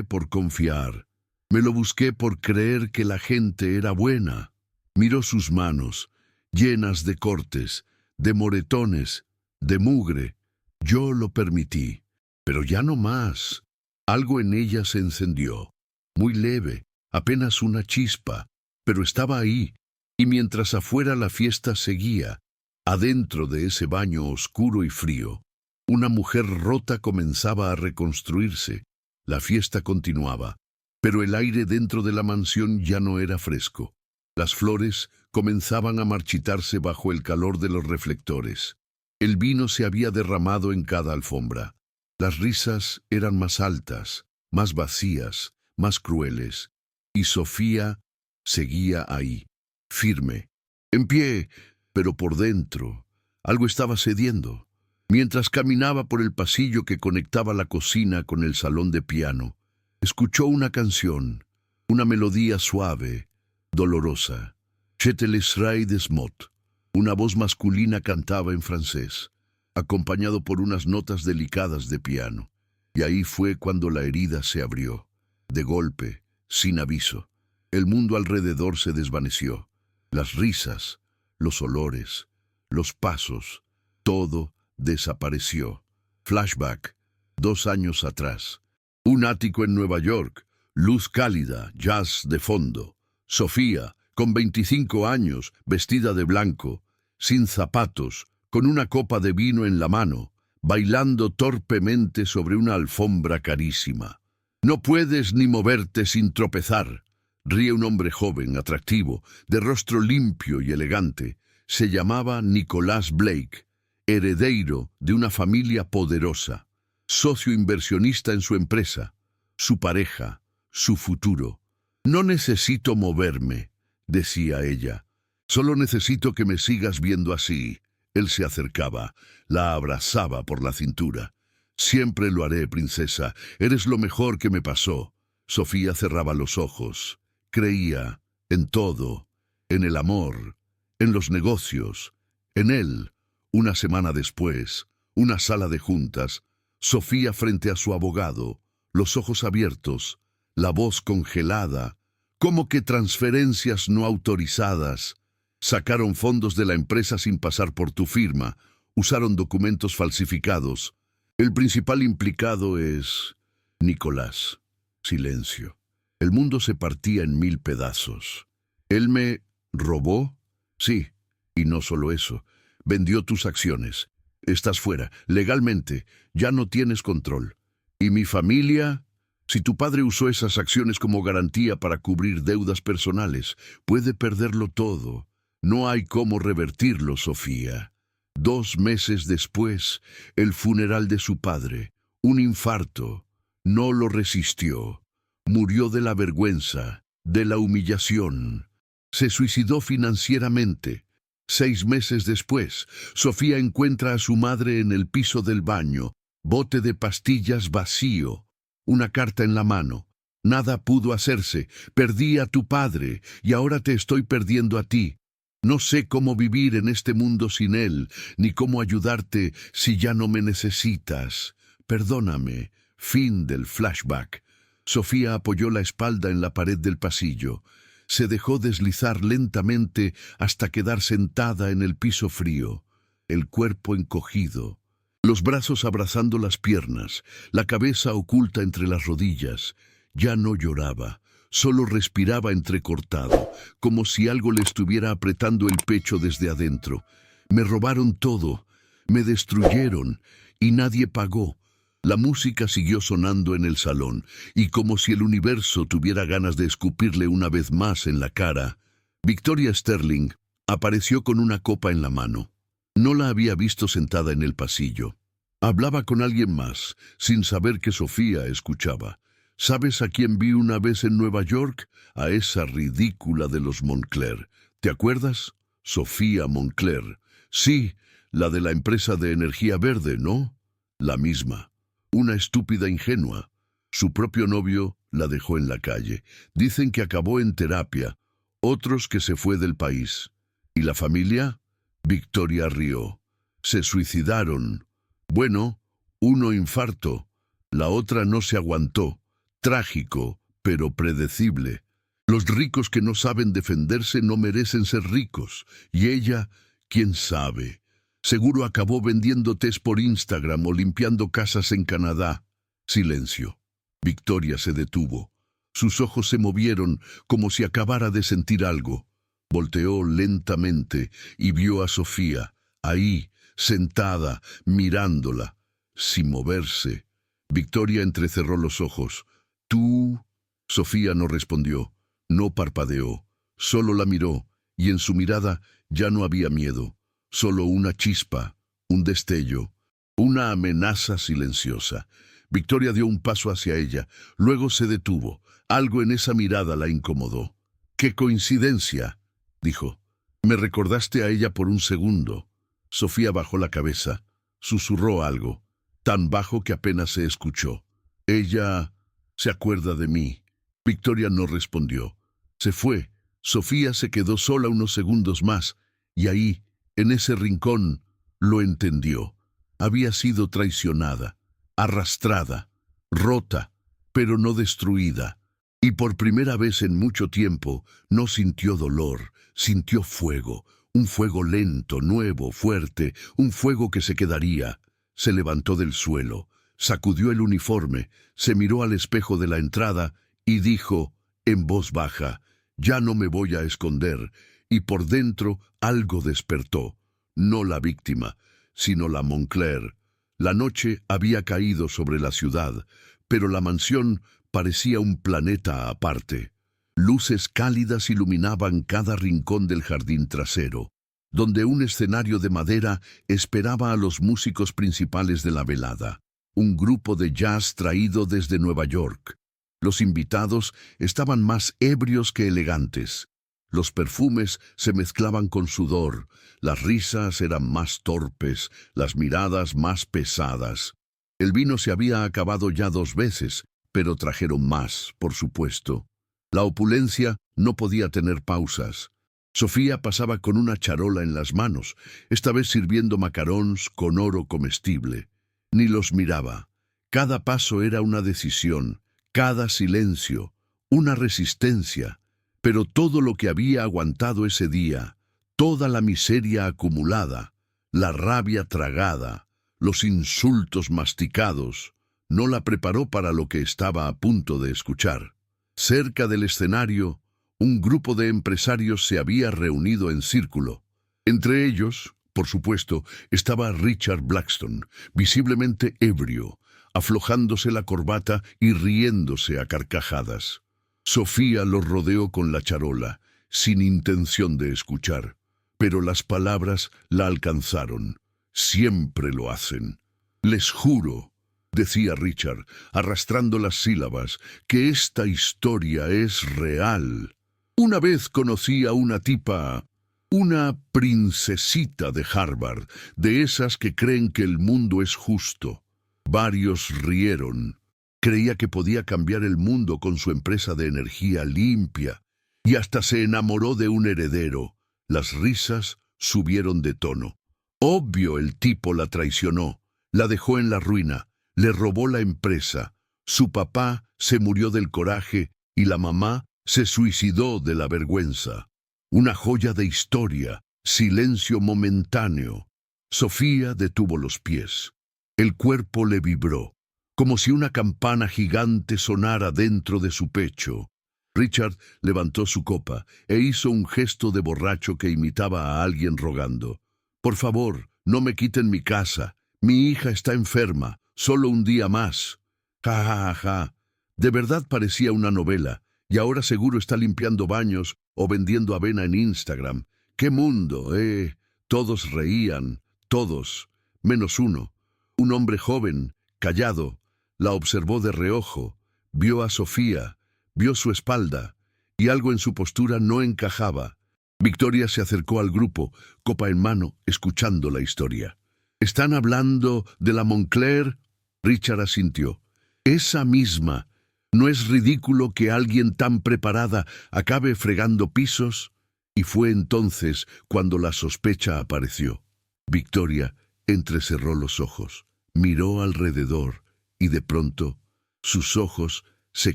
por confiar, me lo busqué por creer que la gente era buena. Miró sus manos, llenas de cortes, de moretones, de mugre. Yo lo permití, pero ya no más. Algo en ella se encendió, muy leve, apenas una chispa, pero estaba ahí, y mientras afuera la fiesta seguía, adentro de ese baño oscuro y frío, una mujer rota comenzaba a reconstruirse. La fiesta continuaba, pero el aire dentro de la mansión ya no era fresco. Las flores comenzaban a marchitarse bajo el calor de los reflectores. El vino se había derramado en cada alfombra. Las risas eran más altas, más vacías, más crueles. Y Sofía seguía ahí, firme, en pie, pero por dentro algo estaba cediendo. Mientras caminaba por el pasillo que conectaba la cocina con el salón de piano, escuchó una canción, una melodía suave, dolorosa. Je te laisserai des mots. Una voz masculina cantaba en francés, acompañado por unas notas delicadas de piano. Y ahí fue cuando la herida se abrió, de golpe, sin aviso. El mundo alrededor se desvaneció. Las risas, los olores, los pasos, todo desapareció. Flashback, 2 años atrás. Un ático en Nueva York, luz cálida, jazz de fondo. Sofía, con 25 años, vestida de blanco, sin zapatos, con una copa de vino en la mano, bailando torpemente sobre una alfombra carísima. No puedes ni moverte sin tropezar. Ríe un hombre joven, atractivo, de rostro limpio y elegante. Se llamaba Nicholas Blake, heredero de una familia poderosa, socio inversionista en su empresa, su pareja, su futuro. No necesito moverme, decía ella. Solo necesito que me sigas viendo así. Él se acercaba, la abrazaba por la cintura. Siempre lo haré, princesa. Eres lo mejor que me pasó. Sofía cerraba los ojos. Creía en todo, en el amor, en los negocios, en él. Una semana después, una sala de juntas, Sofía frente a su abogado, los ojos abiertos, la voz congelada, como que transferencias no autorizadas. Sacaron fondos de la empresa sin pasar por tu firma, usaron documentos falsificados. El principal implicado es Nicolás. Silencio. El mundo se partía en 1000 pedazos. ¿Él me robó? Sí, y no solo eso. Vendió tus acciones. Estás fuera, legalmente. Ya no tienes control. ¿Y mi familia? Si tu padre usó esas acciones como garantía para cubrir deudas personales, puede perderlo todo. No hay cómo revertirlo, Sofía. 2 meses después, el funeral de su padre. Un infarto. No lo resistió. Murió de la vergüenza, de la humillación. Se suicidó financieramente. 6 meses después, Sofía encuentra a su madre en el piso del baño, bote de pastillas vacío, una carta en la mano. Nada pudo hacerse. Perdí a tu padre y ahora te estoy perdiendo a ti. No sé cómo vivir en este mundo sin él, ni cómo ayudarte si ya no me necesitas. Perdóname. Fin del flashback. Sofía apoyó la espalda en la pared del pasillo. Se dejó deslizar lentamente hasta quedar sentada en el piso frío, el cuerpo encogido, los brazos abrazando las piernas, la cabeza oculta entre las rodillas. Ya no lloraba, solo respiraba entrecortado, como si algo le estuviera apretando el pecho desde adentro. Me robaron todo, me destruyeron, y nadie pagó. La música siguió sonando en el salón, y como si el universo tuviera ganas de escupirle una vez más en la cara, Victoria Sterling apareció con una copa en la mano. No la había visto sentada en el pasillo. Hablaba con alguien más, sin saber que Sofía escuchaba. ¿Sabes a quién vi una vez en Nueva York? A esa ridícula de los Moncler. ¿Te acuerdas? Sofía Moncler. Sí, la de la empresa de energía verde, ¿no? La misma. Una estúpida ingenua. Su propio novio la dejó en la calle. Dicen que acabó en terapia. Otros que se fue del país. ¿Y la familia? Victoria rió. Se suicidaron. Bueno, uno infarto. La otra no se aguantó. Trágico, pero predecible. Los ricos que no saben defenderse no merecen ser ricos. Y ella, quién sabe. Seguro acabó vendiendo tés por Instagram o limpiando casas en Canadá. Silencio. Victoria se detuvo. Sus ojos se movieron como si acabara de sentir algo. Volteó lentamente y vio a Sofía, ahí, sentada, mirándola, sin moverse. Victoria entrecerró los ojos. ¿Tú? Sofía no respondió, no parpadeó, solo la miró, y en su mirada ya no había miedo, solo una chispa, un destello, una amenaza silenciosa. Victoria dio un paso hacia ella, luego se detuvo. Algo en esa mirada la incomodó. ¡Qué coincidencia!, dijo. Me recordaste a ella por un segundo. Sofía bajó la cabeza, susurró algo, tan bajo que apenas se escuchó. Ella se acuerda de mí. Victoria no respondió. Se fue. Sofía se quedó sola unos segundos más, y ahí, en ese rincón, lo entendió. Había sido traicionada, arrastrada, rota, pero no destruida. Y por primera vez en mucho tiempo no sintió dolor, sintió fuego, un fuego lento, nuevo, fuerte, un fuego que se quedaría. Se levantó del suelo, sacudió el uniforme, se miró al espejo de la entrada y dijo, en voz baja, «Ya no me voy a esconder», y por dentro algo despertó, no la víctima, sino la Moncler. La noche había caído sobre la ciudad, pero la mansión parecía un planeta aparte. Luces cálidas iluminaban cada rincón del jardín trasero, donde un escenario de madera esperaba a los músicos principales de la velada, un grupo de jazz traído desde Nueva York. Los invitados estaban más ebrios que elegantes. Los perfumes se mezclaban con sudor, las risas eran más torpes, las miradas más pesadas. El vino se había acabado ya 2 veces, pero trajeron más, por supuesto. La opulencia no podía tener pausas. Sofía pasaba con una charola en las manos, esta vez sirviendo macarons con oro comestible. Ni los miraba. Cada paso era una decisión, cada silencio, una resistencia. Pero todo lo que había aguantado ese día, toda la miseria acumulada, la rabia tragada, los insultos masticados, no la preparó para lo que estaba a punto de escuchar. Cerca del escenario, un grupo de empresarios se había reunido en círculo. Entre ellos, por supuesto, estaba Richard Blackstone, visiblemente ebrio, aflojándose la corbata y riéndose a carcajadas. Sofía los rodeó con la charola, sin intención de escuchar, pero las palabras la alcanzaron. Siempre lo hacen. Les juro, decía Richard, arrastrando las sílabas, que esta historia es real. Una vez conocí a una tipa, una princesita de Harvard, de esas que creen que el mundo es justo. Varios rieron. Creía que podía cambiar el mundo con su empresa de energía limpia, y hasta se enamoró de un heredero. Las risas subieron de tono. Obvio, el tipo la traicionó, la dejó en la ruina, le robó la empresa. Su papá se murió del coraje y la mamá se suicidó de la vergüenza. Una joya de historia, silencio momentáneo. Sofía detuvo los pies. El cuerpo le vibró, como si una campana gigante sonara dentro de su pecho. Richard levantó su copa e hizo un gesto de borracho que imitaba a alguien rogando. «Por favor, no me quiten mi casa. Mi hija está enferma. Solo un día más». Ja, ja, ja, ja. De verdad parecía una novela, y ahora seguro está limpiando baños o vendiendo avena en Instagram. ¡Qué mundo, eh! Todos reían, todos, menos uno. Un hombre joven, callado, la observó de reojo, vio a Sofía, vio su espalda, y algo en su postura no encajaba. Victoria se acercó al grupo, copa en mano, escuchando la historia. «¿Están hablando de la Moncler?» Richard asintió. «Esa misma. ¿No es ridículo que alguien tan preparada acabe fregando pisos?» Y fue entonces cuando la sospecha apareció. Victoria entrecerró los ojos, miró alrededor, y de pronto sus ojos se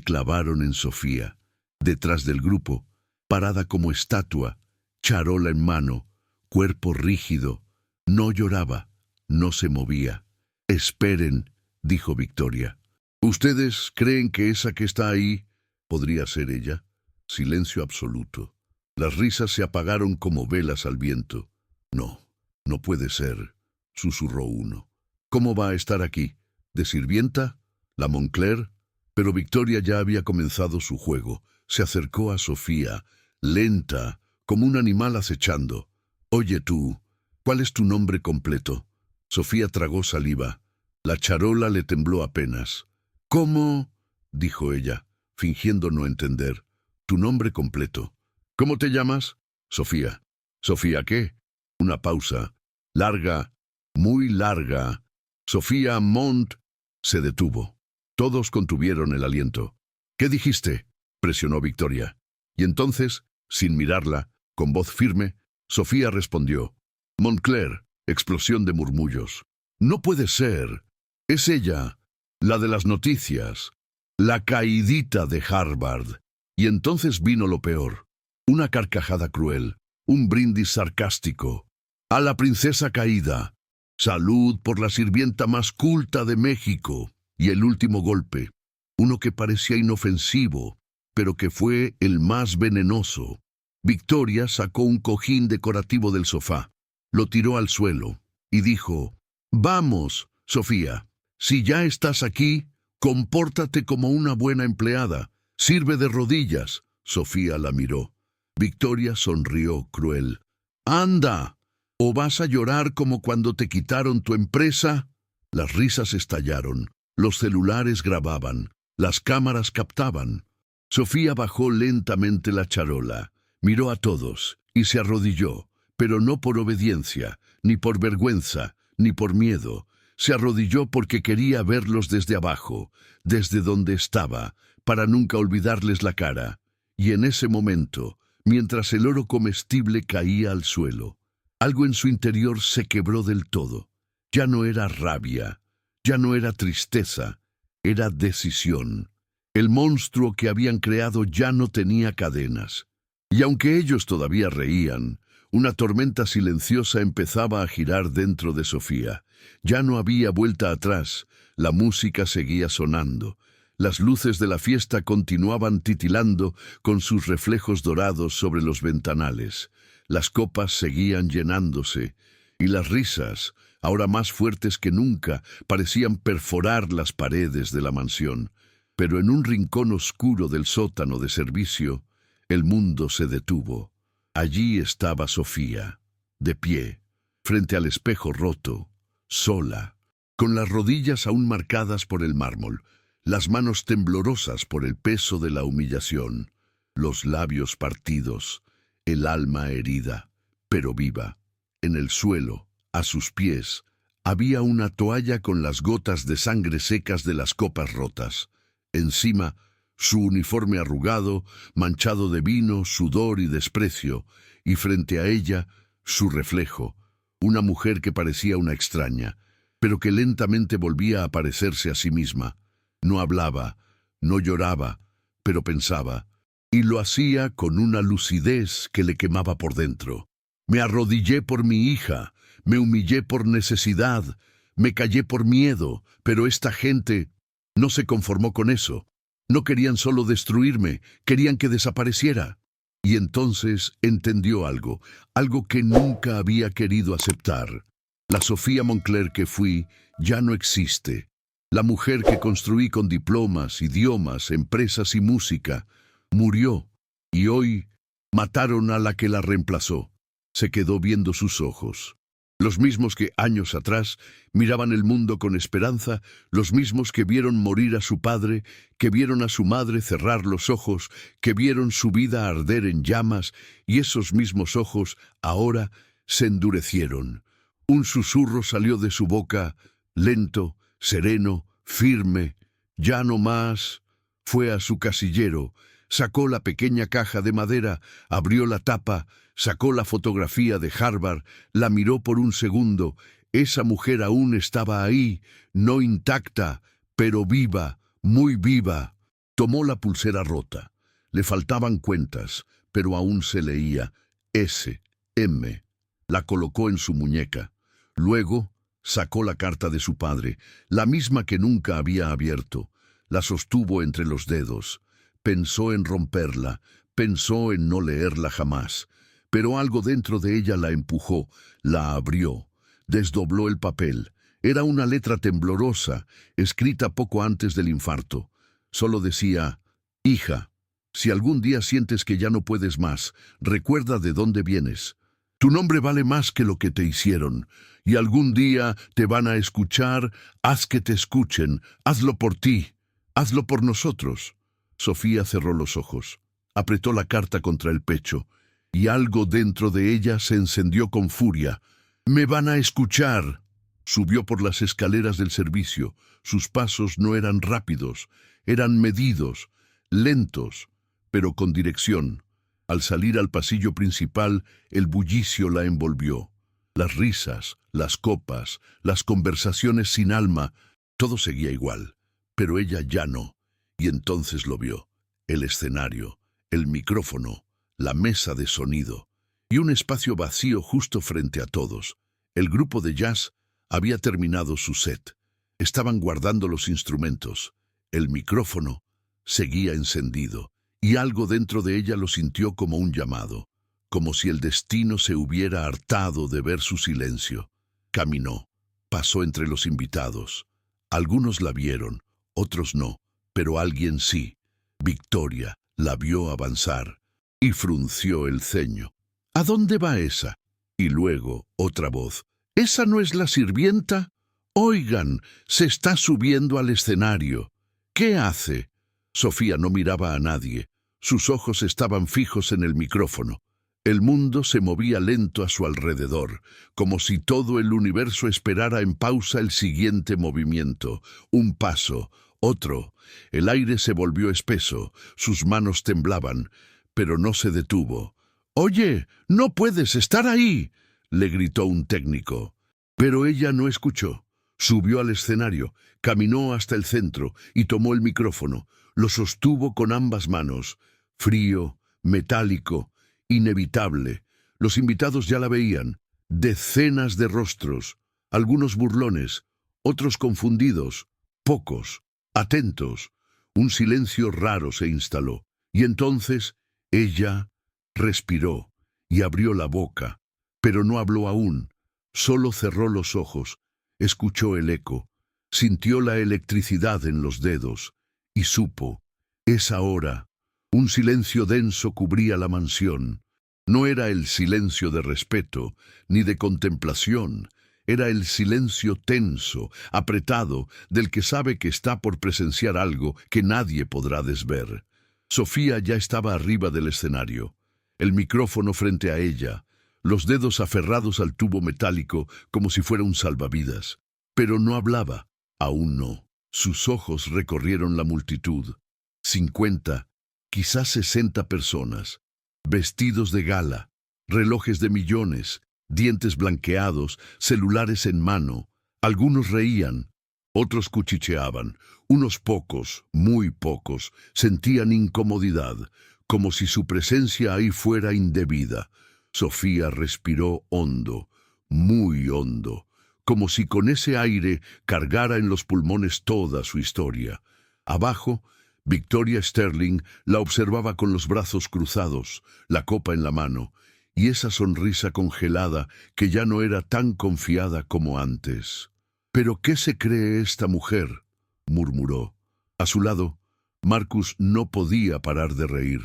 clavaron en Sofía, detrás del grupo, parada como estatua, charola en mano, cuerpo rígido. No lloraba, no se movía. «Esperen», dijo Victoria. «¿Ustedes creen que esa que está ahí podría ser ella?» Silencio absoluto. Las risas se apagaron como velas al viento. «No, no puede ser», susurró uno. «¿Cómo va a estar aquí? ¿De sirvienta? ¿La Moncler?» Pero Victoria ya había comenzado su juego. Se acercó a Sofía, lenta, como un animal acechando. «Oye tú, ¿cuál es tu nombre completo?» Sofía tragó saliva. La charola le tembló apenas. «¿Cómo?», dijo ella, fingiendo no entender. «Tu nombre completo». «¿Cómo te llamas?» «Sofía». «¿Sofía qué?» Una pausa. Larga, muy larga. «Sofía Mont». Se detuvo. Todos contuvieron el aliento. «¿Qué dijiste?», presionó Victoria. Y entonces, sin mirarla, con voz firme, Sofía respondió. «Moncler». Explosión de murmullos. «No puede ser. Es ella, la de las noticias, la caidita de Harvard». Y entonces vino lo peor. Una carcajada cruel, un brindis sarcástico. «A la princesa caída. Salud por la sirvienta más culta de México». Y el último golpe, uno que parecía inofensivo, pero que fue el más venenoso. Victoria sacó un cojín decorativo del sofá, lo tiró al suelo y dijo: «Vamos, Sofía, si ya estás aquí, compórtate como una buena empleada. Sirve de rodillas». Sofía la miró. Victoria sonrió cruel. «Anda, ¿o vas a llorar como cuando te quitaron tu empresa?» Las risas estallaron. Los celulares grababan, las cámaras captaban. Sofía bajó lentamente la charola, miró a todos y se arrodilló, pero no por obediencia, ni por vergüenza, ni por miedo. Se arrodilló porque quería verlos desde abajo, desde donde estaba, para nunca olvidarles la cara. Y en ese momento, mientras el oro comestible caía al suelo, algo en su interior se quebró del todo. Ya no era rabia, ya no era tristeza, era decisión. El monstruo que habían creado ya no tenía cadenas. Y aunque ellos todavía reían, una tormenta silenciosa empezaba a girar dentro de Sofía. Ya no había vuelta atrás, la música seguía sonando. Las luces de la fiesta continuaban titilando con sus reflejos dorados sobre los ventanales. Las copas seguían llenándose, y las risas, ahora más fuertes que nunca, parecían perforar las paredes de la mansión. Pero en un rincón oscuro del sótano de servicio, el mundo se detuvo. Allí estaba Sofía, de pie, frente al espejo roto, sola, con las rodillas aún marcadas por el mármol, las manos temblorosas por el peso de la humillación, los labios partidos, el alma herida, pero viva. En el suelo, a sus pies, había una toalla con las gotas de sangre secas de las copas rotas. Encima, su uniforme arrugado, manchado de vino, sudor y desprecio, y frente a ella, su reflejo, una mujer que parecía una extraña, pero que lentamente volvía a parecerse a sí misma. No hablaba, no lloraba, pero pensaba, y lo hacía con una lucidez que le quemaba por dentro. «Me arrodillé por mi hija, me humillé por necesidad, Me callé por miedo, pero esta gente no se conformó con eso. No querían solo destruirme, querían que desapareciera. Y entonces entendió algo que nunca había querido aceptar. La Sofía Moncler que fui ya no existe. La mujer que construí con diplomas, idiomas, empresas y música, murió. Y hoy mataron a la que la reemplazó. Se quedó viendo sus ojos. Los mismos que años atrás miraban el mundo con esperanza, los mismos que vieron morir a su padre, que vieron a su madre cerrar los ojos, que vieron su vida arder en llamas, y esos mismos ojos ahora se endurecieron. Un susurro salió de su boca, lento, sereno, firme. Ya no más. Fue a su casillero, sacó la pequeña caja de madera, abrió la tapa, sacó la fotografía de Harvard, la miró por un segundo. Esa mujer aún estaba ahí, no intacta, pero viva, muy viva. Tomó la pulsera rota. Le faltaban cuentas, pero aún se leía S.M. La colocó en su muñeca. Luego sacó la carta de su padre, la misma que nunca había abierto. La sostuvo entre los dedos. Pensó en romperla, pensó en no leerla jamás. Pero algo dentro de ella la empujó, la abrió, desdobló el papel. Era una letra temblorosa, escrita poco antes del infarto. Solo decía: hija, si algún día sientes que ya no puedes más, recuerda de dónde vienes. Tu nombre vale más que lo que te hicieron, y algún día te van a escuchar. Haz que te escuchen, hazlo por ti, hazlo por nosotros. Sofía cerró los ojos, apretó la carta contra el pecho, y algo dentro de ella se encendió con furia. «¡Me van a escuchar!». Subió por las escaleras del servicio. Sus pasos no eran rápidos, eran medidos, lentos, pero con dirección. Al salir al pasillo principal, el bullicio la envolvió. Las risas, las copas, las conversaciones sin alma, todo seguía igual, pero ella ya no. Y entonces lo vio: el escenario, el micrófono, la mesa de sonido y un espacio vacío justo frente a todos. El grupo de jazz había terminado su set. Estaban guardando los instrumentos. El micrófono seguía encendido y algo dentro de ella lo sintió como un llamado, como si el destino se hubiera hartado de ver su silencio. Caminó, pasó entre los invitados. Algunos la vieron, otros no, pero alguien sí. Victoria la vio avanzar y frunció el ceño. ¿A dónde va esa? Y luego otra voz: ¿esa no es la sirvienta? Oigan, se está subiendo al escenario. ¿Qué hace? Sofía no miraba a nadie. Sus ojos estaban fijos en el micrófono. El mundo se movía lento a su alrededor, como si todo el universo esperara en pausa el siguiente movimiento. Un paso, otro. El aire se volvió espeso, sus manos temblaban, pero no se detuvo. «Oye, no puedes estar ahí», le gritó un técnico. Pero ella no escuchó. Subió al escenario, caminó hasta el centro y tomó el micrófono. Lo sostuvo con ambas manos. Frío, metálico, inevitable. Los invitados ya la veían. Decenas de rostros, algunos burlones, otros confundidos, pocos, atentos. Un silencio raro se instaló. Y entonces ella respiró y abrió la boca, pero no habló aún. Solo cerró los ojos, escuchó el eco, sintió la electricidad en los dedos y supo: es ahora. Un silencio denso cubría la mansión. No era el silencio de respeto ni de contemplación. Era el silencio tenso, apretado, del que sabe que está por presenciar algo que nadie podrá desver. Sofía ya estaba arriba del escenario, el micrófono frente a ella, los dedos aferrados al tubo metálico como si fuera un salvavidas. Pero no hablaba, aún no. Sus ojos recorrieron la multitud. 50, quizás 60 personas, vestidos de gala, relojes de millones, dientes blanqueados, celulares en mano. Algunos reían, otros cuchicheaban. Unos pocos, muy pocos, sentían incomodidad, como si su presencia ahí fuera indebida. Sofía respiró hondo, muy hondo, como si con ese aire cargara en los pulmones toda su historia. Abajo, Victoria Sterling la observaba con los brazos cruzados, la copa en la mano, y esa sonrisa congelada que ya no era tan confiada como antes. «¿Pero qué se cree esta mujer?», murmuró. A su lado, Marcus no podía parar de reír.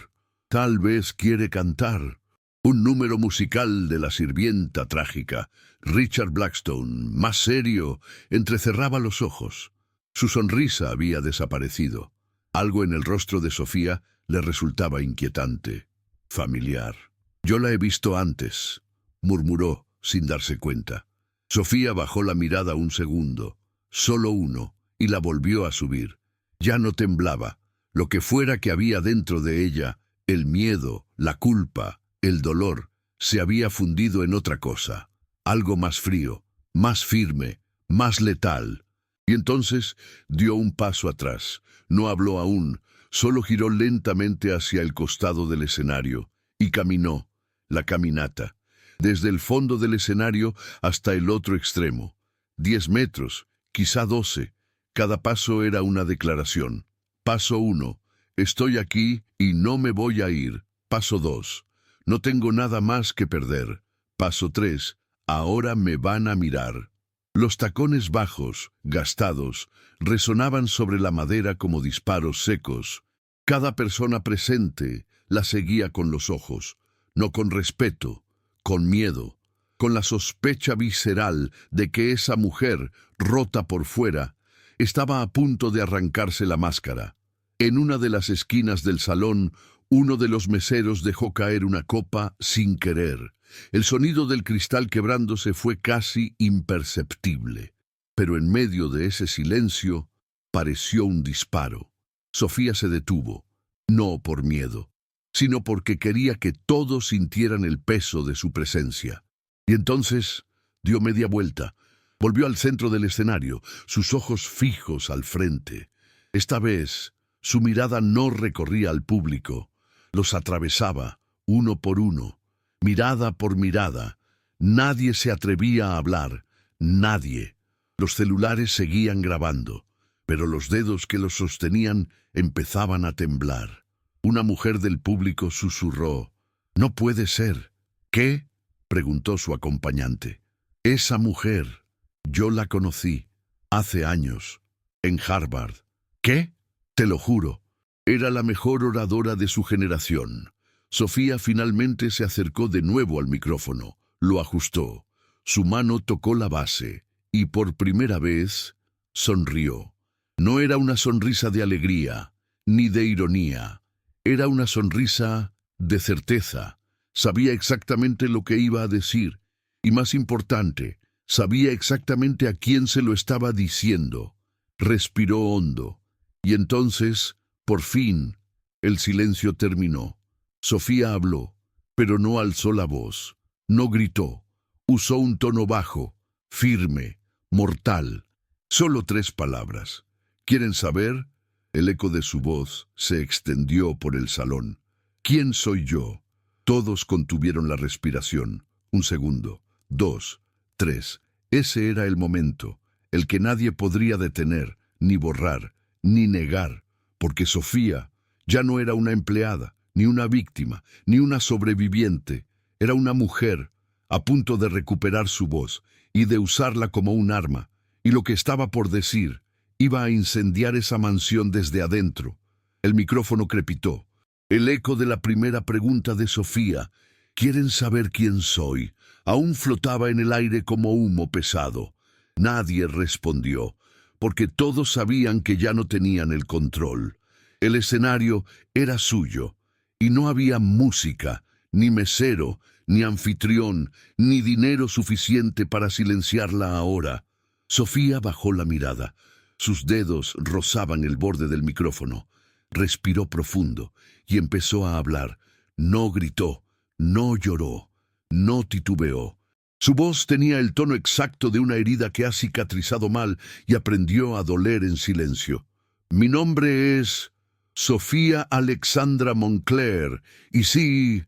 «Tal vez quiere cantar». Un número musical de La sirvienta trágica. Richard Blackstone, más serio, entrecerraba los ojos. Su sonrisa había desaparecido. Algo en el rostro de Sofía le resultaba inquietante, familiar. «Yo la he visto antes», murmuró sin darse cuenta. Sofía bajó la mirada un segundo, solo uno, y la volvió a subir. Ya no temblaba. Lo que fuera que había dentro de ella, el miedo, la culpa, el dolor, se había fundido en otra cosa, algo más frío, más firme, más letal. Y entonces dio un paso atrás. No habló aún, solo giró lentamente hacia el costado del escenario y caminó, la caminata, desde el fondo del escenario hasta el otro extremo. 10 metros, quizá 12. Cada paso era una declaración. Paso 1, estoy aquí y no me voy a ir. Paso 2, no tengo nada más que perder. Paso 3, ahora me van a mirar. Los tacones bajos, gastados, resonaban sobre la madera como disparos secos. Cada persona presente la seguía con los ojos, no con respeto, con miedo, con la sospecha visceral de que esa mujer, rota por fuera, estaba a punto de arrancarse la máscara. En una de las esquinas del salón, uno de los meseros dejó caer una copa sin querer. El sonido del cristal quebrándose fue casi imperceptible. Pero en medio de ese silencio, pareció un disparo. Sofía se detuvo, no por miedo, sino porque quería que todos sintieran el peso de su presencia. Y entonces dio media vuelta, volvió al centro del escenario, sus ojos fijos al frente. Esta vez, su mirada no recorría al público, los atravesaba, uno por uno, mirada por mirada. Nadie se atrevía a hablar, nadie. Los celulares seguían grabando, pero los dedos que los sostenían empezaban a temblar. Una mujer del público susurró: «No puede ser». «¿Qué?», preguntó su acompañante. «Esa mujer, yo la conocí, hace años, en Harvard». «¿Qué?». «Te lo juro, era la mejor oradora de su generación». Sofía finalmente se acercó de nuevo al micrófono, lo ajustó. Su mano tocó la base y por primera vez sonrió. No era una sonrisa de alegría, ni de ironía. Era una sonrisa de certeza. Sabía exactamente lo que iba a decir y, más importante, sabía exactamente a quién se lo estaba diciendo. Respiró hondo y entonces, por fin, el silencio terminó. Sofía habló, pero no alzó la voz, no gritó. Usó un tono bajo, firme, mortal. Solo 3 palabras. ¿Quieren saber? El eco de su voz se extendió por el salón. ¿Quién soy yo? Todos contuvieron la respiración. 1 segundo, 2, 3. Ese era el momento, el que nadie podría detener, ni borrar, ni negar, porque Sofía ya no era una empleada, ni una víctima, ni una sobreviviente. Era una mujer a punto de recuperar su voz y de usarla como un arma, y lo que estaba por decir iba a incendiar esa mansión desde adentro. El micrófono crepitó. El eco de la primera pregunta de Sofía, ¿quieren saber quién soy?, aún flotaba en el aire como humo pesado. Nadie respondió, porque todos sabían que ya no tenían el control. El escenario era suyo, y no había música, ni mesero, ni anfitrión, ni dinero suficiente para silenciarla ahora. Sofía bajó la mirada. Sus dedos rozaban el borde del micrófono. Respiró profundo y empezó a hablar. No gritó, no lloró, no titubeó. Su voz tenía el tono exacto de una herida que ha cicatrizado mal y aprendió a doler en silencio. Mi nombre es Sofía Alexandra Moncler, y sí,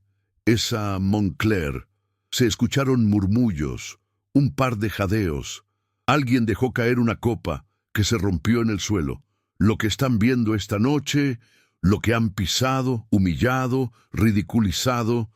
esa Moncler. Se escucharon murmullos, un par de jadeos. Alguien dejó caer una copa que se rompió en el suelo. Lo que están viendo esta noche, lo que han pisado, humillado, ridiculizado,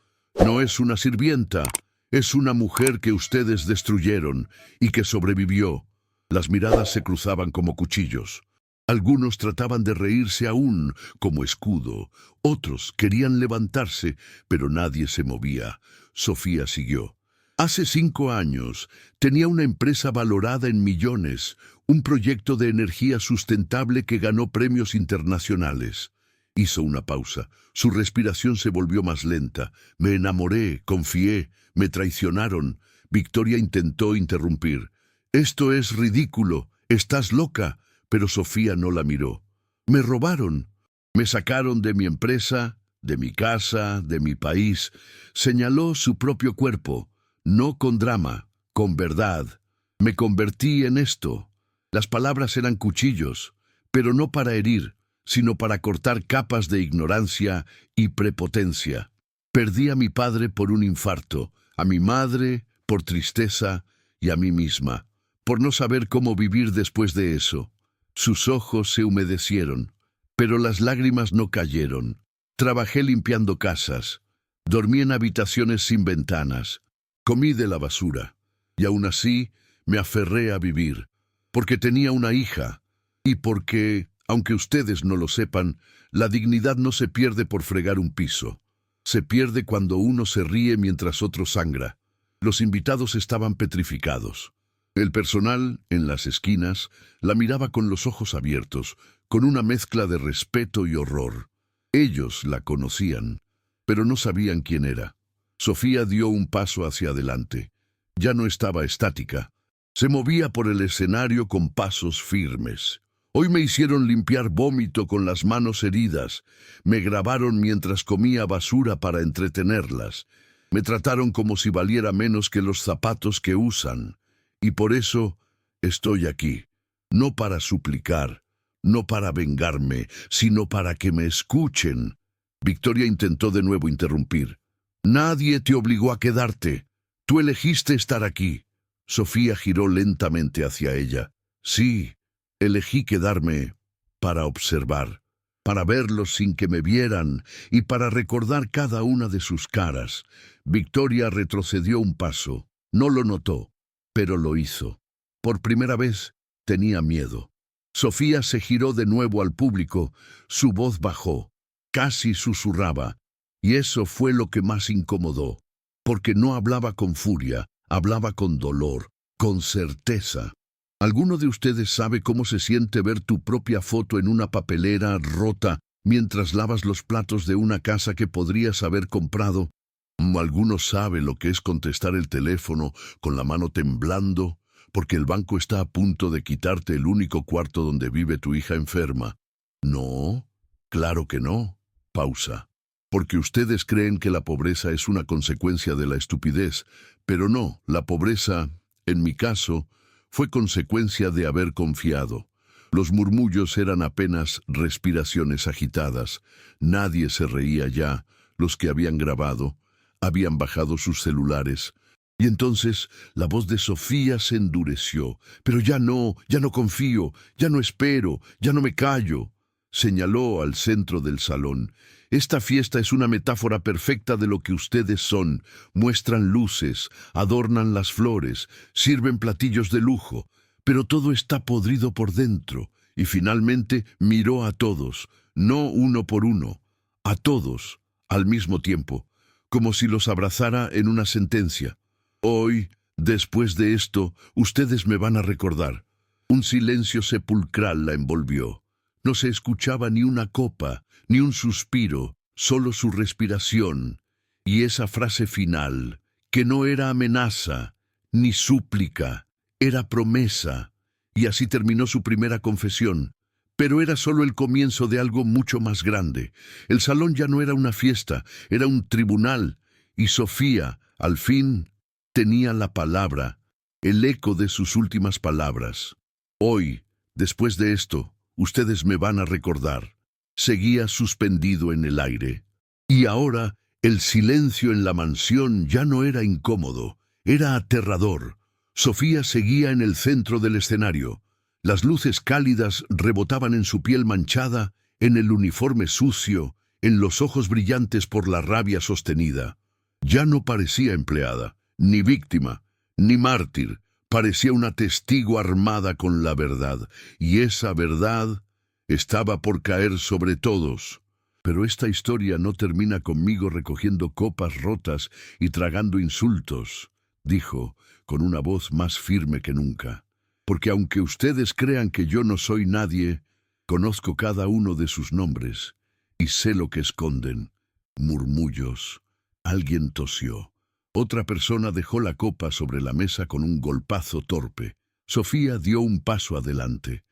no es una sirvienta, es una mujer que ustedes destruyeron y que sobrevivió. Las miradas se cruzaban como cuchillos. Algunos trataban de reírse aún, como escudo. Otros querían levantarse, pero nadie se movía. Sofía siguió. Hace 5 años tenía una empresa valorada en millones, un proyecto de energía sustentable que ganó premios internacionales. Hizo una pausa. Su respiración se volvió más lenta. Me enamoré, confié, me traicionaron. Victoria intentó interrumpir. «Esto es ridículo. Estás loca». Pero Sofía no la miró. «Me robaron. Me sacaron de mi empresa, de mi casa, de mi país». Señaló su propio cuerpo. No con drama, con verdad. «Me convertí en esto». Las palabras eran cuchillos, pero no para herir, sino para cortar capas de ignorancia y prepotencia. Perdí a mi padre por un infarto, a mi madre por tristeza y a mí misma, por no saber cómo vivir después de eso. Sus ojos se humedecieron, pero las lágrimas no cayeron. Trabajé limpiando casas, dormí en habitaciones sin ventanas, comí de la basura, y aún así me aferré a vivir, porque tenía una hija, y porque, aunque ustedes no lo sepan, la dignidad no se pierde por fregar un piso. Se pierde cuando uno se ríe mientras otro sangra. Los invitados estaban petrificados. El personal, en las esquinas, la miraba con los ojos abiertos, con una mezcla de respeto y horror. Ellos la conocían, pero no sabían quién era. Sofía dio un paso hacia adelante. Ya no estaba estática. Se movía por el escenario con pasos firmes. Hoy me hicieron limpiar vómito con las manos heridas. Me grabaron mientras comía basura para entretenerlas. Me trataron como si valiera menos que los zapatos que usan. Y por eso estoy aquí, no para suplicar, no para vengarme, sino para que me escuchen. Victoria intentó de nuevo interrumpir. Nadie te obligó a quedarte. Tú elegiste estar aquí. Sofía giró lentamente hacia ella. Sí, elegí quedarme para observar, para verlos sin que me vieran y para recordar cada una de sus caras. Victoria retrocedió un paso. No lo notó, pero lo hizo. Por primera vez tenía miedo. Sofía se giró de nuevo al público. Su voz bajó, casi susurraba, y eso fue lo que más incomodó, porque no hablaba con furia, hablaba con dolor, con certeza. ¿Alguno de ustedes sabe cómo se siente ver tu propia foto en una papelera rota mientras lavas los platos de una casa que podrías haber comprado? ¿Alguno sabe lo que es contestar el teléfono con la mano temblando porque el banco está a punto de quitarte el único cuarto donde vive tu hija enferma? No, claro que no. Pausa. Porque ustedes creen que la pobreza es una consecuencia de la estupidez, pero no, la pobreza, en mi caso, fue consecuencia de haber confiado. Los murmullos eran apenas respiraciones agitadas. Nadie se reía ya. Los que habían grabado habían bajado sus celulares. Y entonces la voz de Sofía se endureció. «Pero ya no confío, ya no espero, ya no me callo». Señaló al centro del salón. «Esta fiesta es una metáfora perfecta de lo que ustedes son. Muestran luces, adornan las flores, sirven platillos de lujo, pero todo está podrido por dentro». Y finalmente miró a todos, no uno por uno, a todos, al mismo tiempo, como si los abrazara en una sentencia. «Hoy, después de esto, ustedes me van a recordar». Un silencio sepulcral la envolvió. No se escuchaba ni una copa, ni un suspiro, solo su respiración. Y esa frase final, que no era amenaza, ni súplica, era promesa. Y así terminó su primera confesión. Pero era solo el comienzo de algo mucho más grande. El salón ya no era una fiesta, era un tribunal. Y Sofía, al fin, tenía la palabra, el eco de sus últimas palabras. «Hoy, después de esto, ustedes me van a recordar». Seguía suspendido en el aire. Y ahora, el silencio en la mansión ya no era incómodo, era aterrador. Sofía seguía en el centro del escenario. Las luces cálidas rebotaban en su piel manchada, en el uniforme sucio, en los ojos brillantes por la rabia sostenida. Ya no parecía empleada, ni víctima, ni mártir. Parecía una testigo armada con la verdad, y esa verdad estaba por caer sobre todos. Pero esta historia no termina conmigo recogiendo copas rotas y tragando insultos, dijo, con una voz más firme que nunca. Porque aunque ustedes crean que yo no soy nadie, conozco cada uno de sus nombres y sé lo que esconden. Murmullos. Alguien tosió. Otra persona dejó la copa sobre la mesa con un golpazo torpe. Sofía dio un paso adelante.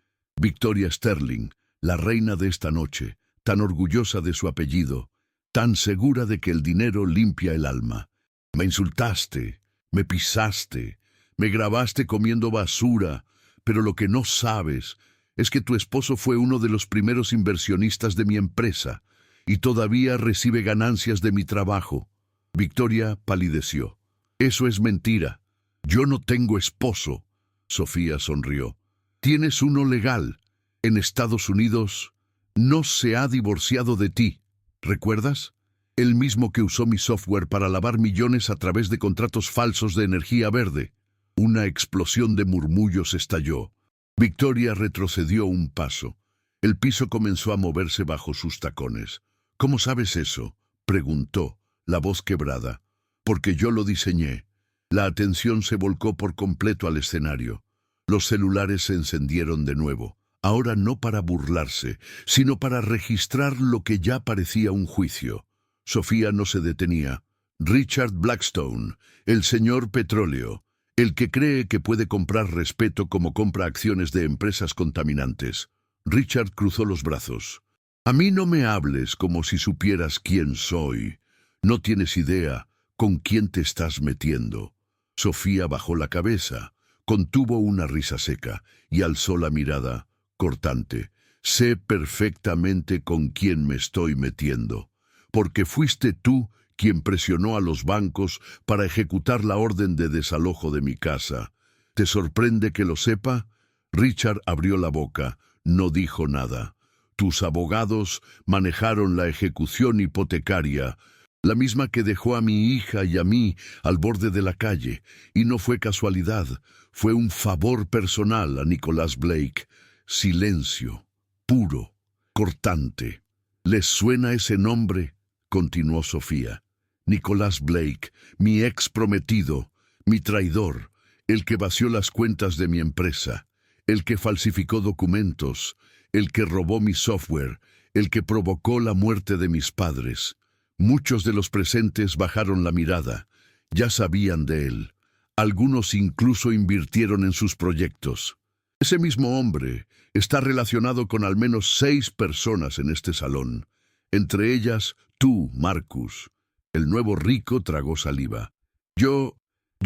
Victoria Sterling, la reina de esta noche, tan orgullosa de su apellido, tan segura de que el dinero limpia el alma. Me insultaste, me pisaste, me grabaste comiendo basura, pero lo que no sabes es que tu esposo fue uno de los primeros inversionistas de mi empresa y todavía recibe ganancias de mi trabajo. Victoria palideció. Eso es mentira. Yo no tengo esposo. Sofía sonrió. Tienes uno legal. En Estados Unidos no se ha divorciado de ti. ¿Recuerdas? El mismo que usó mi software para lavar millones a través de contratos falsos de energía verde. Una explosión de murmullos estalló. Victoria retrocedió un paso. El piso comenzó a moverse bajo sus tacones. ¿Cómo sabes eso?, preguntó, la voz quebrada. Porque yo lo diseñé. La atención se volcó por completo al escenario. Los celulares se encendieron de nuevo. Ahora no para burlarse, sino para registrar lo que ya parecía un juicio. Sofía no se detenía. Richard Blackstone, el señor petróleo, el que cree que puede comprar respeto como compra acciones de empresas contaminantes. Richard cruzó los brazos. A mí no me hables como si supieras quién soy. No tienes idea con quién te estás metiendo. Sofía bajó la cabeza, contuvo una risa seca y alzó la mirada, cortante. Sé perfectamente con quién me estoy metiendo, porque fuiste tú quien presionó a los bancos para ejecutar la orden de desalojo de mi casa. ¿Te sorprende que lo sepa? Richard abrió la boca, no dijo nada. Tus abogados manejaron la ejecución hipotecaria, la misma que dejó a mi hija y a mí al borde de la calle, y no fue casualidad, fue un favor personal a Nicholas Blake. Silencio, puro, cortante. ¿Les suena ese nombre?, continuó Sofía. Nicholas Blake, mi ex prometido, mi traidor, el que vació las cuentas de mi empresa, el que falsificó documentos, el que robó mi software, el que provocó la muerte de mis padres. Muchos de los presentes bajaron la mirada. Ya sabían de él. Algunos incluso invirtieron en sus proyectos. Ese mismo hombre está relacionado con al menos 6 personas en este salón. Entre ellas, tú, Marcus. El nuevo rico tragó saliva. Yo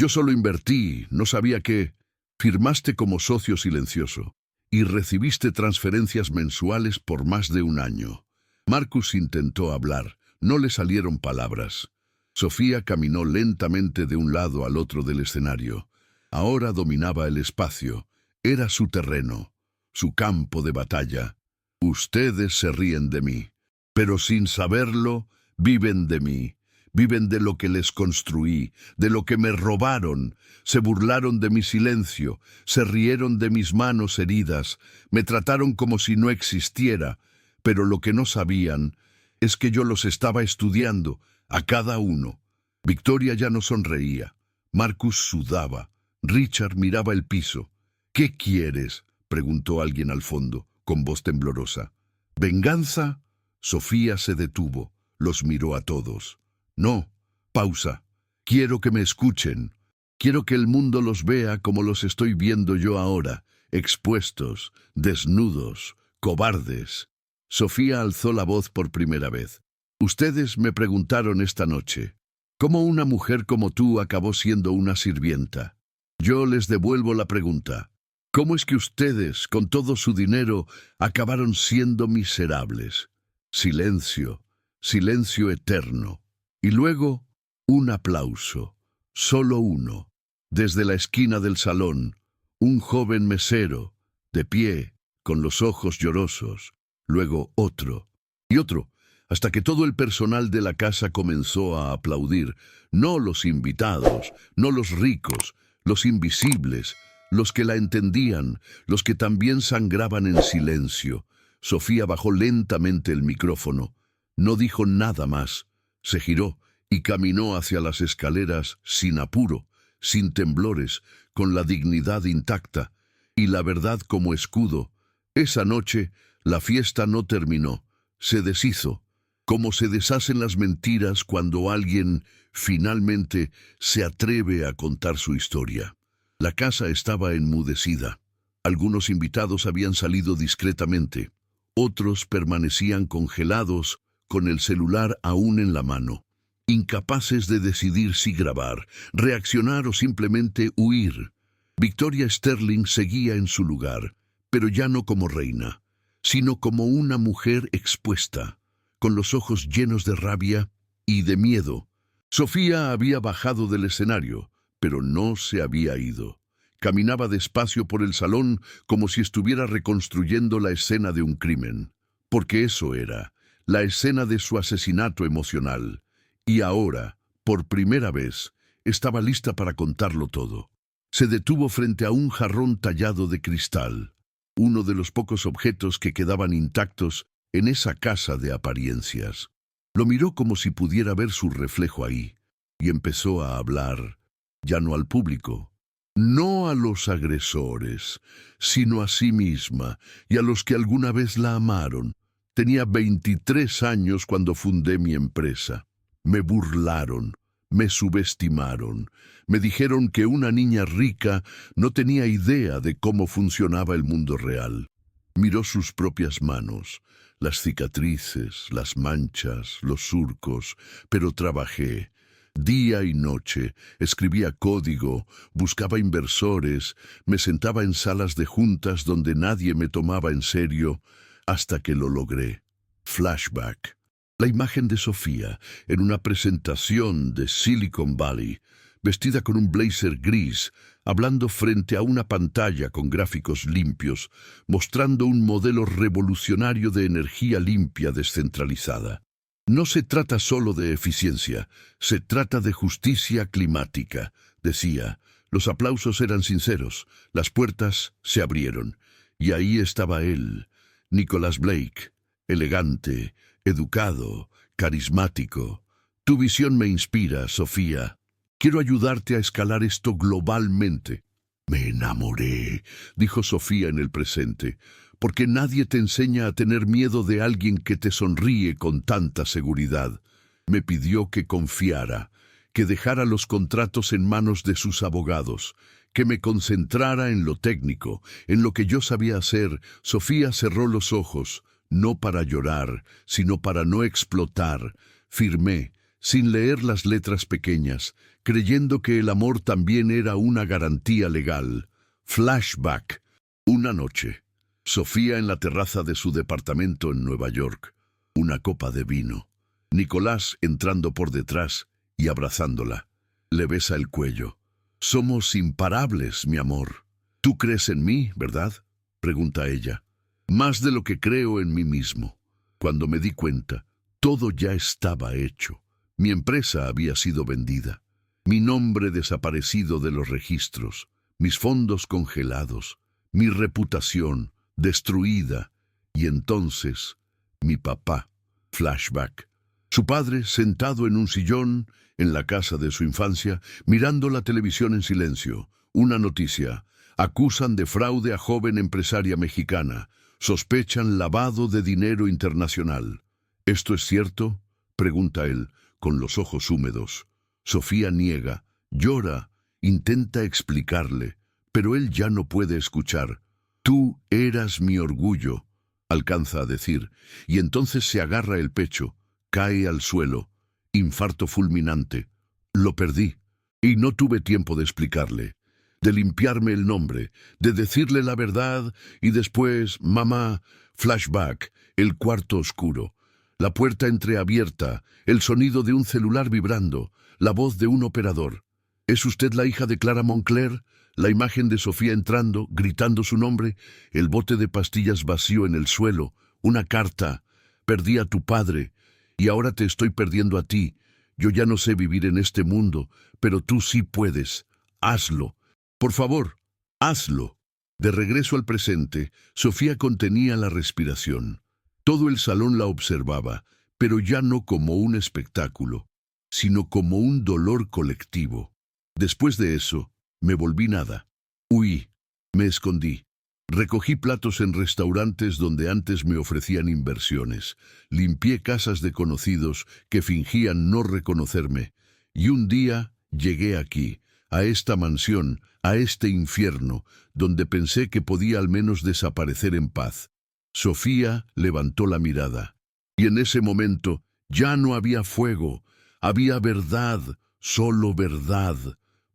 solo invertí, no sabía que... Firmaste como socio silencioso y recibiste transferencias mensuales por más de 1 año. Marcus intentó hablar, no le salieron palabras. Sofía caminó lentamente de un lado al otro del escenario. Ahora dominaba el espacio. Era su terreno, su campo de batalla. Ustedes se ríen de mí, pero sin saberlo, viven de mí. Viven de lo que les construí, de lo que me robaron. Se burlaron de mi silencio, se rieron de mis manos heridas, me trataron como si no existiera. Pero lo que no sabían es que yo los estaba estudiando, a cada uno. Victoria ya no sonreía. Marcus sudaba. Richard miraba el piso. ¿Qué quieres?, preguntó alguien al fondo, con voz temblorosa. ¿Venganza? Sofía se detuvo, los miró a todos. No, pausa. Quiero que me escuchen. Quiero que el mundo los vea como los estoy viendo yo ahora, expuestos, desnudos, cobardes. Sofía alzó la voz por primera vez. Ustedes me preguntaron esta noche, ¿cómo una mujer como tú acabó siendo una sirvienta? Yo les devuelvo la pregunta. ¿Cómo es que ustedes, con todo su dinero, acabaron siendo miserables? Silencio, silencio eterno. Y luego, un aplauso, solo uno. Desde la esquina del salón, un joven mesero, de pie, con los ojos llorosos, luego otro, y otro, hasta que todo el personal de la casa comenzó a aplaudir, no los invitados, no los ricos, los invisibles, los que la entendían, los que también sangraban en silencio. Sofía bajó lentamente el micrófono. No dijo nada más. Se giró y caminó hacia las escaleras sin apuro, sin temblores, con la dignidad intacta y la verdad como escudo. Esa noche, la fiesta no terminó, se deshizo, como se deshacen las mentiras cuando alguien finalmente se atreve a contar su historia. La casa estaba enmudecida. Algunos invitados habían salido discretamente. Otros permanecían congelados, con el celular aún en la mano, incapaces de decidir si grabar, reaccionar o simplemente huir. Victoria Sterling seguía en su lugar, pero ya no como reina, sino como una mujer expuesta, con los ojos llenos de rabia y de miedo. Sofía había bajado del escenario, pero no se había ido. Caminaba despacio por el salón como si estuviera reconstruyendo la escena de un crimen, porque eso era, la escena de su asesinato emocional. Y ahora, por primera vez, estaba lista para contarlo todo. Se detuvo frente a un jarrón tallado de cristal, uno de los pocos objetos que quedaban intactos en esa casa de apariencias. Lo miró como si pudiera ver su reflejo ahí, y empezó a hablar, ya no al público, no a los agresores, sino a sí misma y a los que alguna vez la amaron. Tenía 23 años cuando fundé mi empresa. Me burlaron, me subestimaron, me dijeron que una niña rica no tenía idea de cómo funcionaba el mundo real. Miró sus propias manos, las cicatrices, las manchas, los surcos, pero trabajé. Día y noche, escribía código, buscaba inversores, me sentaba en salas de juntas donde nadie me tomaba en serio, hasta que lo logré. Flashback. La imagen de Sofía en una presentación de Silicon Valley, vestida con un blazer gris, hablando frente a una pantalla con gráficos limpios, mostrando un modelo revolucionario de energía limpia descentralizada. No se trata solo de eficiencia, se trata de justicia climática, decía. Los aplausos eran sinceros, las puertas se abrieron, y ahí estaba él, Nicholas Blake, elegante, educado, carismático. Tu visión me inspira, Sofía. Quiero ayudarte a escalar esto globalmente. Me enamoré, dijo Sofía en el presente, porque nadie te enseña a tener miedo de alguien que te sonríe con tanta seguridad. Me pidió que confiara, que dejara los contratos en manos de sus abogados, que me concentrara en lo técnico, en lo que yo sabía hacer. Sofía cerró los ojos, no para llorar, sino para no explotar. Firmé, sin leer las letras pequeñas, creyendo que el amor también era una garantía legal. Flashback. Una noche. Sofía en la terraza de su departamento en Nueva York. Una copa de vino. Nicolás entrando por detrás y abrazándola. Le besa el cuello. Somos imparables, mi amor. ¿Tú crees en mí, verdad?, pregunta ella. Más de lo que creo en mí mismo. Cuando me di cuenta, todo ya estaba hecho. Mi empresa había sido vendida. Mi nombre desaparecido de los registros. Mis fondos congelados. Mi reputación destruida. Y entonces, mi papá. Flashback. Su padre, sentado en un sillón, en la casa de su infancia, mirando la televisión en silencio. Una noticia. Acusan de fraude a joven empresaria mexicana. Sospechan lavado de dinero internacional. ¿Esto es cierto?, pregunta él, con los ojos húmedos. Sofía niega, llora, intenta explicarle, pero él ya no puede escuchar. Tú eras mi orgullo, alcanza a decir, y entonces se agarra el pecho, cae al suelo, infarto fulminante. Lo perdí, y no tuve tiempo de explicarle, de limpiarme el nombre, de decirle la verdad, y después, mamá, flashback, el cuarto oscuro, la puerta entreabierta, el sonido de un celular vibrando, la voz de un operador. ¿Es usted la hija de Clara Moncler? La imagen de Sofía entrando, gritando su nombre, el bote de pastillas vacío en el suelo, una carta. Perdí a tu padre, y ahora te estoy perdiendo a ti. Yo ya no sé vivir en este mundo, pero tú sí puedes. Hazlo. Por favor, hazlo. De regreso al presente, Sofía contenía la respiración. Todo el salón la observaba, pero ya no como un espectáculo, sino como un dolor colectivo. Después de eso, me volví nada. Huí, me escondí. Recogí platos en restaurantes donde antes me ofrecían inversiones. Limpié casas de conocidos que fingían no reconocerme. Y un día llegué aquí, a esta mansión, a este infierno, donde pensé que podía al menos desaparecer en paz. Sofía levantó la mirada. Y en ese momento ya no había fuego, había verdad, solo verdad.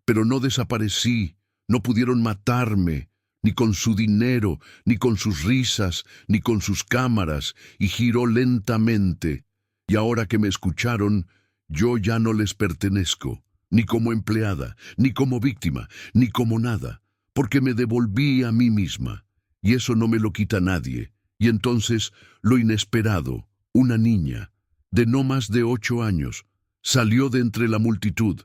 Pero no desaparecí, no pudieron matarme, ni con su dinero, ni con sus risas, ni con sus cámaras, y giró lentamente. Y ahora que me escucharon, yo ya no les pertenezco, ni como empleada, ni como víctima, ni como nada, porque me devolví a mí misma, y eso no me lo quita nadie. Y entonces, lo inesperado, una niña, de no más de 8 años, salió de entre la multitud.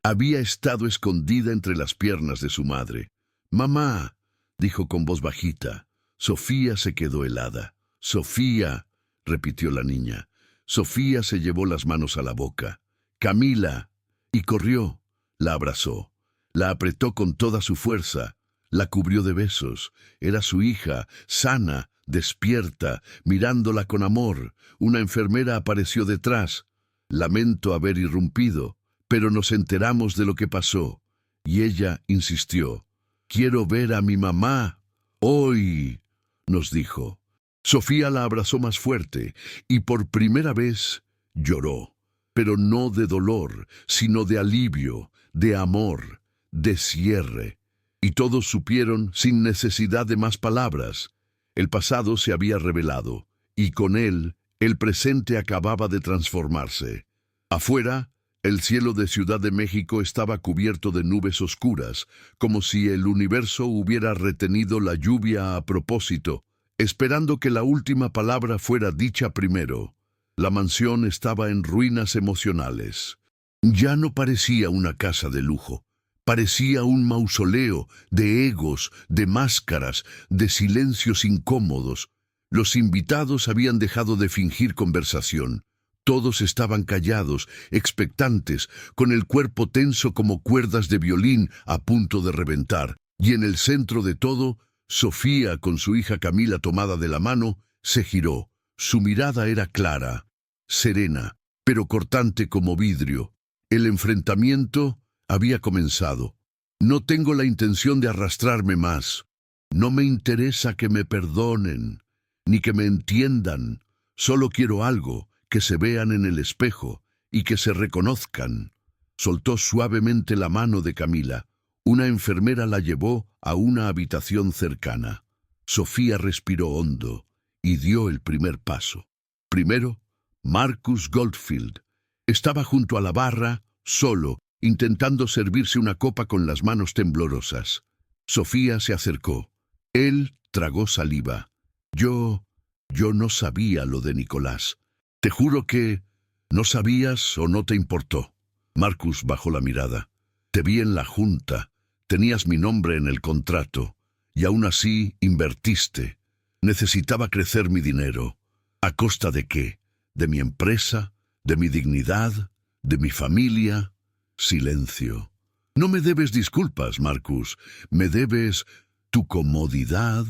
Había estado escondida entre las piernas de su madre. «Mamá», dijo con voz bajita. Sofía se quedó helada. «Sofía», repitió la niña. Sofía se llevó las manos a la boca. «Camila», y corrió. La abrazó. La apretó con toda su fuerza. La cubrió de besos. Era su hija, sana, despierta, mirándola con amor. Una enfermera apareció detrás. «Lamento haber irrumpido, pero nos enteramos de lo que pasó». Y ella insistió. «Quiero ver a mi mamá. Hoy», nos dijo. Sofía la abrazó más fuerte y por primera vez lloró. Pero no de dolor, sino de alivio, de amor, de cierre. Y todos supieron sin necesidad de más palabras. El pasado se había revelado, y con él el presente acababa de transformarse. Afuera, el cielo de Ciudad de México estaba cubierto de nubes oscuras, como si el universo hubiera retenido la lluvia a propósito, esperando que la última palabra fuera dicha primero. La mansión estaba en ruinas emocionales. Ya no parecía una casa de lujo. Parecía un mausoleo de egos, de máscaras, de silencios incómodos. Los invitados habían dejado de fingir conversación. Todos estaban callados, expectantes, con el cuerpo tenso como cuerdas de violín a punto de reventar. Y en el centro de todo, Sofía, con su hija Camila tomada de la mano, se giró. Su mirada era clara, serena, pero cortante como vidrio. El enfrentamiento había comenzado. «No tengo la intención de arrastrarme más. No me interesa que me perdonen, ni que me entiendan. Solo quiero algo, que se vean en el espejo y que se reconozcan». Soltó suavemente la mano de Camila. Una enfermera la llevó a una habitación cercana. Sofía respiró hondo y dio el primer paso. Primero, Marcus Goldfield. Estaba junto a la barra, solo, intentando servirse una copa con las manos temblorosas. Sofía se acercó. Él tragó saliva. Yo no sabía lo de Nicolás. Te juro que no sabías o no te importó. Marcus bajó la mirada. Te vi en la junta. Tenías mi nombre en el contrato. Y aún así invertiste. Necesitaba crecer mi dinero. ¿A costa de qué? ¿De mi empresa? ¿De mi dignidad? ¿De mi familia? Silencio. No me debes disculpas, Marcus. Me debes tu comodidad.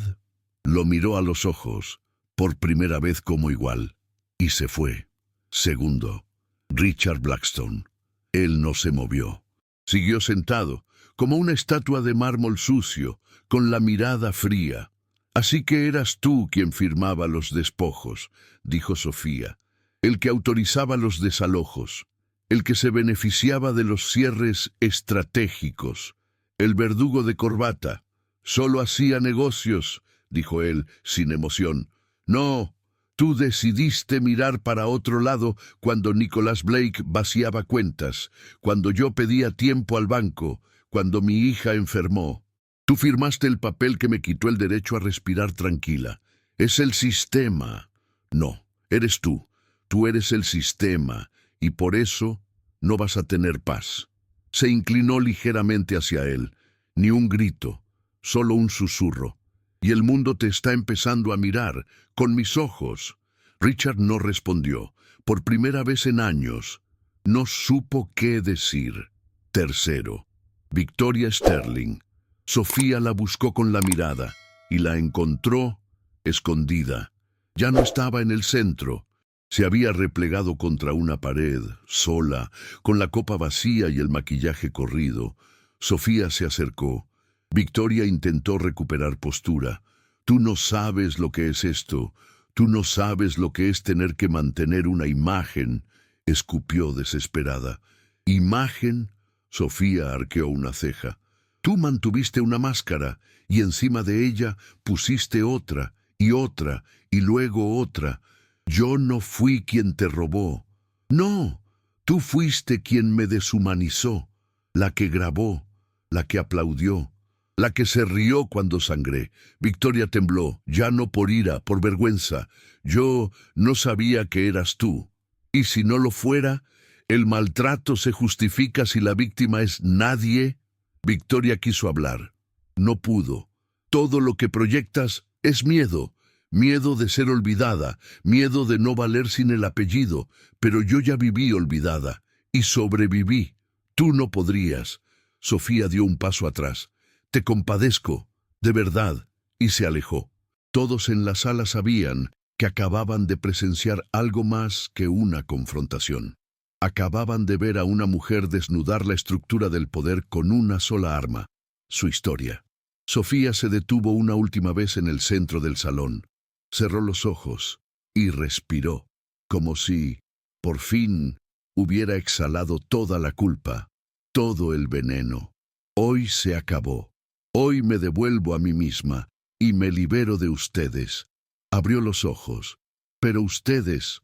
Lo miró a los ojos, por primera vez como igual, y se fue. Segundo, Richard Blackstone. Él no se movió. Siguió sentado, como una estatua de mármol sucio, con la mirada fría. «Así que eras tú quien firmaba los despojos», dijo Sofía, «el que autorizaba los desalojos, el que se beneficiaba de los cierres estratégicos, el verdugo de corbata. Solo hacía negocios», dijo él, sin emoción. «No, Tú decidiste mirar para otro lado cuando Nicholas Blake vaciaba cuentas, cuando yo pedía tiempo al banco, cuando mi hija enfermó. Tú firmaste el papel que me quitó el derecho a respirar tranquila. Es el sistema. No, eres tú. Tú eres el sistema, y por eso no vas a tener paz. Se inclinó ligeramente hacia él. Ni un grito, solo un susurro. Y el mundo te está empezando a mirar, con mis ojos. Richard no respondió. Por primera vez en años, no supo qué decir. Tercero, Victoria Sterling. Sofía la buscó con la mirada, y la encontró escondida. Ya no estaba en el centro. Se había replegado contra una pared, sola, con la copa vacía y el maquillaje corrido. Sofía se acercó. Victoria intentó recuperar postura. Tú no sabes lo que es esto. Tú no sabes lo que es tener que mantener una imagen, escupió desesperada. ¿Imagen? Sofía arqueó una ceja. Tú mantuviste una máscara, y encima de ella pusiste otra, y luego otra. Yo no fui quien te robó. No, tú fuiste quien me deshumanizó, la que grabó, la que aplaudió, la que se rió cuando sangré. Victoria tembló, ya no por ira, por vergüenza. Yo no sabía que eras tú. Y si no lo fuera, ¿el maltrato se justifica si la víctima es nadie? Victoria quiso hablar. No pudo. Todo lo que proyectas es miedo. Miedo de ser olvidada, miedo de no valer sin el apellido. Pero yo ya viví olvidada y sobreviví. Tú no podrías. Sofía dio un paso atrás. Te compadezco, de verdad, y se alejó. Todos en la sala sabían que acababan de presenciar algo más que una confrontación. Acababan de ver a una mujer desnudar la estructura del poder con una sola arma, su historia. Sofía se detuvo una última vez en el centro del salón. Cerró los ojos y respiró, como si, por fin, hubiera exhalado toda la culpa, todo el veneno. Hoy se acabó. Hoy me devuelvo a mí misma y me libero de ustedes. Abrió los ojos. Pero ustedes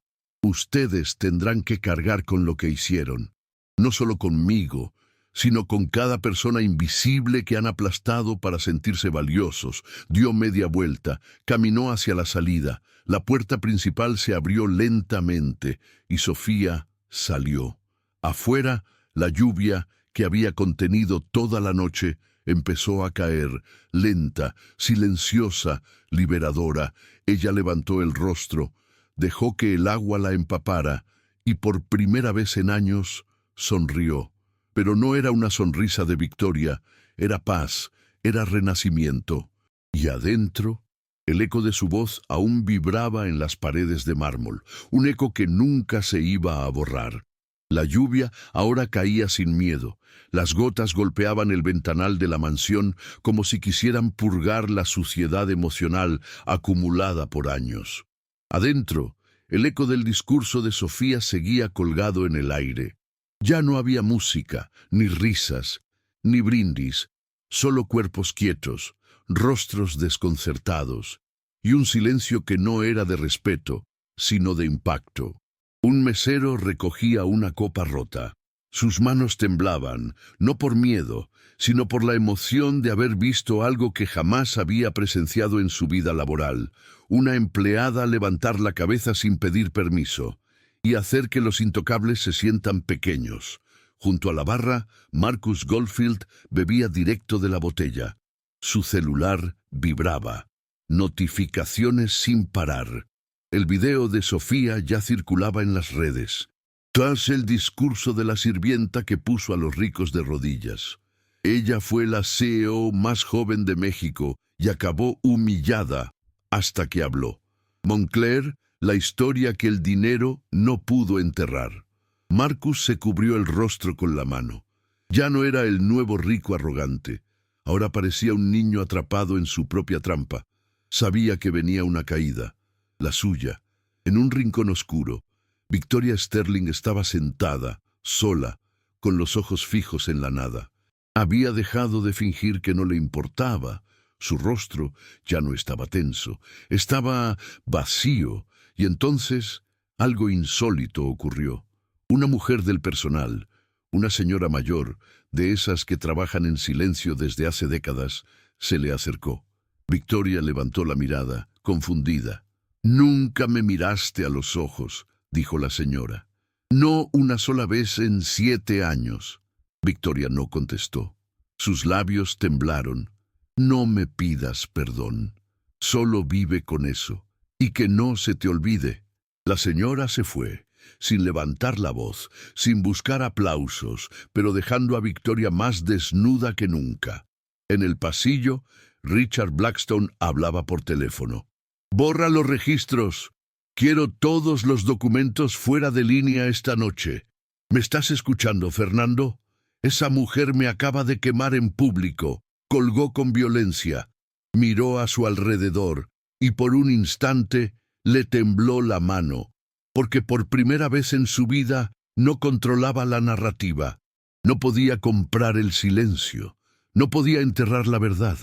tendrán que cargar con lo que hicieron. No solo conmigo, sino con cada persona invisible que han aplastado para sentirse valiosos. Dio media vuelta, caminó hacia la salida. La puerta principal se abrió lentamente y Sofía salió. Afuera, la lluvia, que había contenido toda la noche, empezó a caer, lenta, silenciosa, liberadora. Ella levantó el rostro, dejó que el agua la empapara y por primera vez en años sonrió. Pero no era una sonrisa de victoria, era paz, era renacimiento. Y adentro, el eco de su voz aún vibraba en las paredes de mármol, un eco que nunca se iba a borrar. La lluvia ahora caía sin miedo. Las gotas golpeaban el ventanal de la mansión como si quisieran purgar la suciedad emocional acumulada por años. Adentro, el eco del discurso de Sofía seguía colgado en el aire. Ya no había música, ni risas, ni brindis, solo cuerpos quietos, rostros desconcertados, y un silencio que no era de respeto, sino de impacto. Un mesero recogía una copa rota. Sus manos temblaban, no por miedo, sino por la emoción de haber visto algo que jamás había presenciado en su vida laboral, una empleada levantar la cabeza sin pedir permiso, y hacer que los intocables se sientan pequeños. Junto a la barra, Marcus Goldfield bebía directo de la botella. Su celular vibraba. Notificaciones sin parar. El video de Sofía ya circulaba en las redes. Tras el discurso de la sirvienta que puso a los ricos de rodillas. Ella fue la CEO más joven de México y acabó humillada hasta que habló. Moncler, la historia que el dinero no pudo enterrar. Marcus se cubrió el rostro con la mano. Ya no era el nuevo rico arrogante. Ahora parecía un niño atrapado en su propia trampa. Sabía que venía una caída, la suya. En un rincón oscuro, Victoria Sterling estaba sentada, sola, con los ojos fijos en la nada. Había dejado de fingir que no le importaba. Su rostro ya no estaba tenso, estaba vacío, Y entonces algo insólito ocurrió. Una mujer del personal, una señora mayor, de esas que trabajan en silencio desde hace décadas, se le acercó. Victoria levantó la mirada, confundida. «Nunca me miraste a los ojos», dijo la señora. «No una sola vez en 7 años». Victoria no contestó. Sus labios temblaron. «No me pidas perdón. Solo vive con eso. Y que no se te olvide». La señora se fue, sin levantar la voz, sin buscar aplausos, pero dejando a Victoria más desnuda que nunca. En el pasillo, Richard Blackstone hablaba por teléfono. «Borra los registros. Quiero todos los documentos fuera de línea esta noche. ¿Me estás escuchando, Fernando? Esa mujer me acaba de quemar en público. Colgó con violencia. Miró a su alrededor y por un instante le tembló la mano, porque por primera vez en su vida no controlaba la narrativa. No podía comprar el silencio. No podía enterrar la verdad.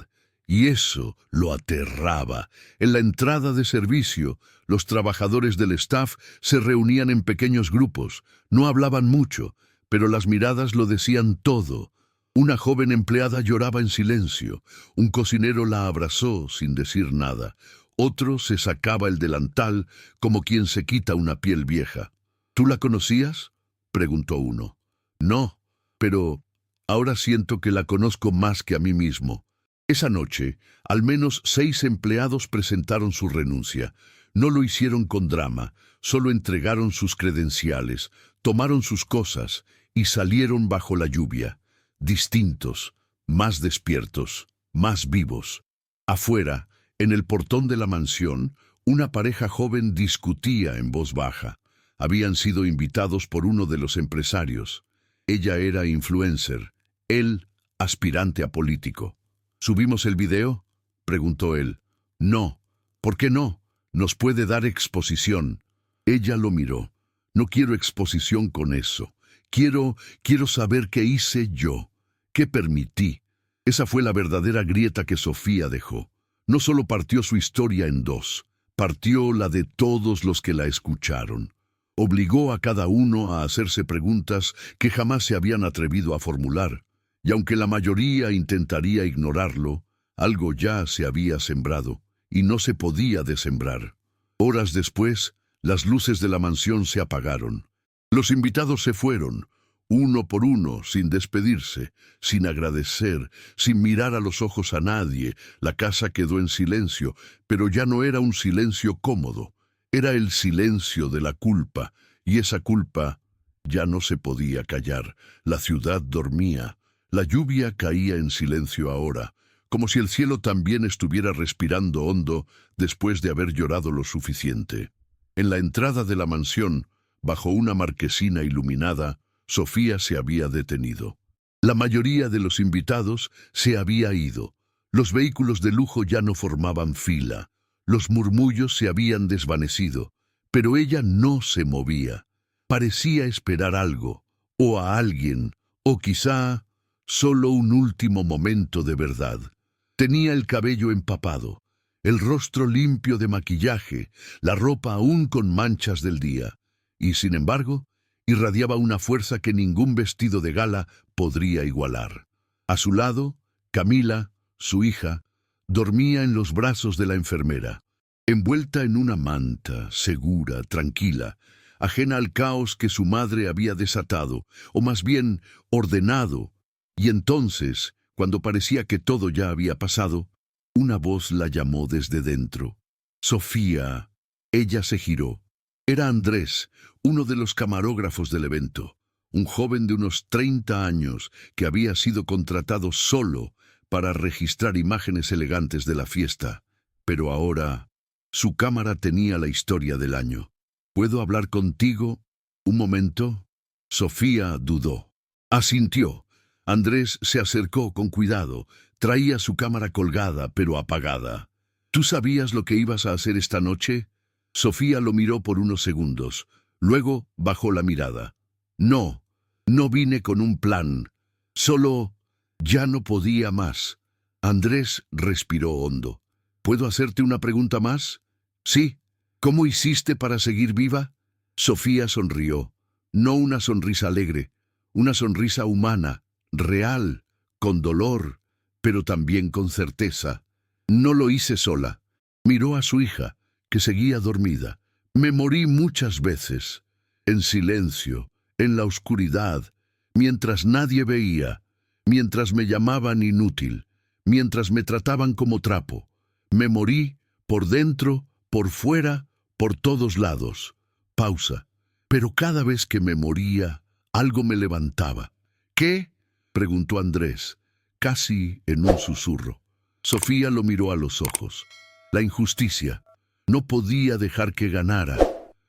Y eso lo aterraba. En la entrada de servicio, los trabajadores del staff se reunían en pequeños grupos. No hablaban mucho, pero las miradas lo decían todo. Una joven empleada lloraba en silencio. Un cocinero la abrazó sin decir nada. Otro se sacaba el delantal como quien se quita una piel vieja. ¿Tú la conocías?, preguntó uno. No, pero ahora siento que la conozco más que a mí mismo. Esa noche, al menos 6 empleados presentaron su renuncia. No lo hicieron con drama, solo entregaron sus credenciales, tomaron sus cosas y salieron bajo la lluvia, distintos, más despiertos, más vivos. Afuera, en el portón de la mansión, una pareja joven discutía en voz baja. Habían sido invitados por uno de los empresarios. Ella era influencer, él aspirante a político. ¿Subimos el video?, preguntó él. No. ¿Por qué no? Nos puede dar exposición. Ella lo miró. No quiero exposición con eso. Quiero saber qué hice yo, qué permití. Esa fue la verdadera grieta que Sofía dejó. No solo partió su historia en 2, partió la de todos los que la escucharon. Obligó a cada uno a hacerse preguntas que jamás se habían atrevido a formular. Y aunque la mayoría intentaría ignorarlo, algo ya se había sembrado, y no se podía dessembrar. Horas después, las luces de la mansión se apagaron. Los invitados se fueron, uno por uno, sin despedirse, sin agradecer, sin mirar a los ojos a nadie. La casa quedó en silencio, pero ya no era un silencio cómodo. Era el silencio de la culpa, y esa culpa ya no se podía callar. La ciudad dormía. La lluvia caía en silencio ahora, como si el cielo también estuviera respirando hondo después de haber llorado lo suficiente. En la entrada de la mansión, bajo una marquesina iluminada, Sofía se había detenido. La mayoría de los invitados se había ido. Los vehículos de lujo ya no formaban fila. Los murmullos se habían desvanecido, pero ella no se movía. Parecía esperar algo, o a alguien, o quizá solo un último momento de verdad. Tenía el cabello empapado, el rostro limpio de maquillaje, la ropa aún con manchas del día, y sin embargo, irradiaba una fuerza que ningún vestido de gala podría igualar. A su lado, Camila, su hija, dormía en los brazos de la enfermera, envuelta en una manta, segura, tranquila, ajena al caos que su madre había desatado, o más bien ordenado. Y entonces, cuando parecía que todo ya había pasado, una voz la llamó desde dentro. «Sofía». Ella se giró. Era Andrés, uno de los camarógrafos del evento, un joven de unos 30 años que había sido contratado solo para registrar imágenes elegantes de la fiesta. Pero ahora, su cámara tenía la historia del año. «¿Puedo hablar contigo? ¿Un momento?» Sofía dudó. Asintió. Andrés se acercó con cuidado. Traía su cámara colgada, pero apagada. «¿Tú sabías lo que ibas a hacer esta noche?» Sofía lo miró por unos segundos. Luego bajó la mirada. «No, no vine con un plan. Solo ya no podía más». Andrés respiró hondo. «¿Puedo hacerte una pregunta más?» «Sí». ¿Cómo hiciste para seguir viva? Sofía sonrió. No una sonrisa alegre, una sonrisa humana, real, con dolor, pero también con certeza. No lo hice sola. Miró a su hija, que seguía dormida. Me morí muchas veces, en silencio, en la oscuridad, mientras nadie veía, mientras me llamaban inútil, mientras me trataban como trapo. Me morí por dentro, por fuera, por todos lados. Pausa. Pero cada vez que me moría, algo me levantaba. ¿Qué? Preguntó Andrés, casi en un susurro. Sofía lo miró a los ojos. La injusticia. No podía dejar que ganara.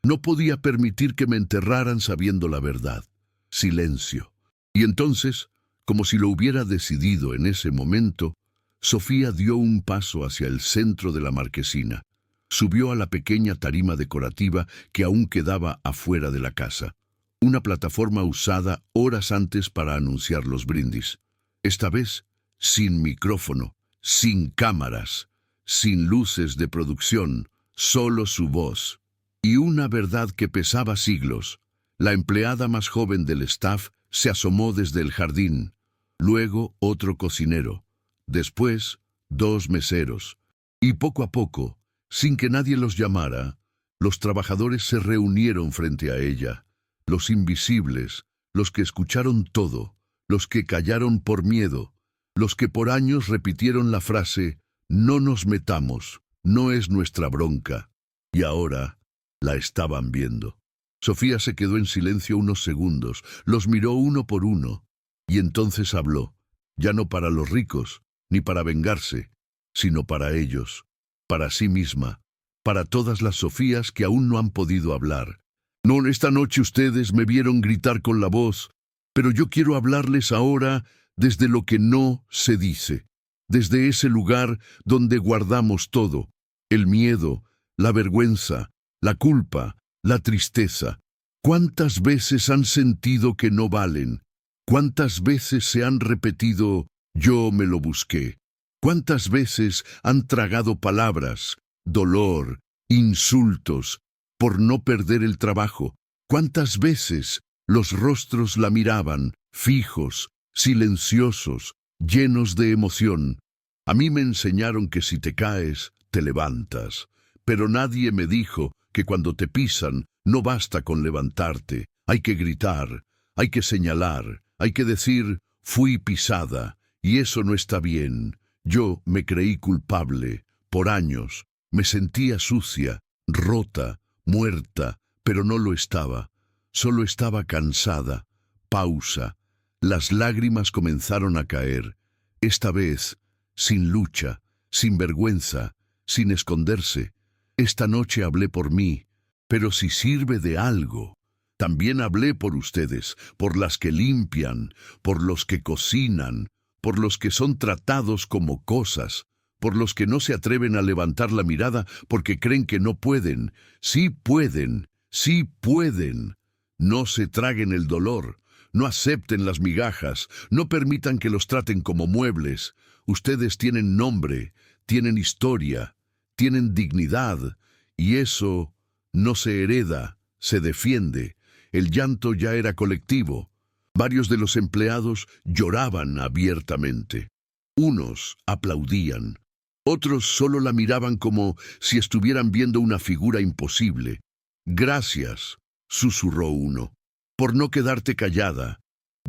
No podía permitir que me enterraran sabiendo la verdad. Silencio. Y entonces, como si lo hubiera decidido en ese momento, Sofía dio un paso hacia el centro de la marquesina. Subió a la pequeña tarima decorativa que aún quedaba afuera de la casa. Una plataforma usada horas antes para anunciar los brindis. Esta vez, sin micrófono, sin cámaras, sin luces de producción, solo su voz. Y una verdad que pesaba siglos. La empleada más joven del staff se asomó desde el jardín. Luego otro cocinero. Después, 2 meseros. Y poco a poco, sin que nadie los llamara, los trabajadores se reunieron frente a ella. Los invisibles, los que escucharon todo, los que callaron por miedo, los que por años repitieron la frase, no nos metamos, no es nuestra bronca. Y ahora la estaban viendo. Sofía se quedó en silencio unos segundos, los miró uno por uno, y entonces habló, ya no para los ricos, ni para vengarse, sino para ellos, para sí misma, para todas las Sofías que aún no han podido hablar. No, esta noche ustedes me vieron gritar con la voz, pero yo quiero hablarles ahora desde lo que no se dice, desde ese lugar donde guardamos todo, el miedo, la vergüenza, la culpa, la tristeza. ¿Cuántas veces han sentido que no valen? ¿Cuántas veces se han repetido, yo me lo busqué? ¿Cuántas veces han tragado palabras, dolor, insultos, por no perder el trabajo? ¿Cuántas veces los rostros la miraban, fijos, silenciosos, llenos de emoción? A mí me enseñaron que si te caes, te levantas, pero nadie me dijo que cuando te pisan no basta con levantarte, hay que gritar, hay que señalar, hay que decir, fui pisada, y eso no está bien. Yo me creí culpable, por años, me sentía sucia, rota, muerta, pero no lo estaba, solo estaba cansada. Pausa. Las lágrimas comenzaron a caer, esta vez, sin lucha, sin vergüenza, sin esconderse. Esta noche hablé por mí, pero si sirve de algo, también hablé por ustedes, por las que limpian, por los que cocinan, por los que son tratados como cosas, por los que no se atreven a levantar la mirada porque creen que no pueden. Sí pueden, sí pueden. No se traguen el dolor, no acepten las migajas, no permitan que los traten como muebles. Ustedes tienen nombre, tienen historia, tienen dignidad, y eso no se hereda, se defiende. El llanto ya era colectivo. Varios de los empleados lloraban abiertamente. Unos aplaudían. Otros solo la miraban como si estuvieran viendo una figura imposible. Gracias, susurró uno. Por no quedarte callada,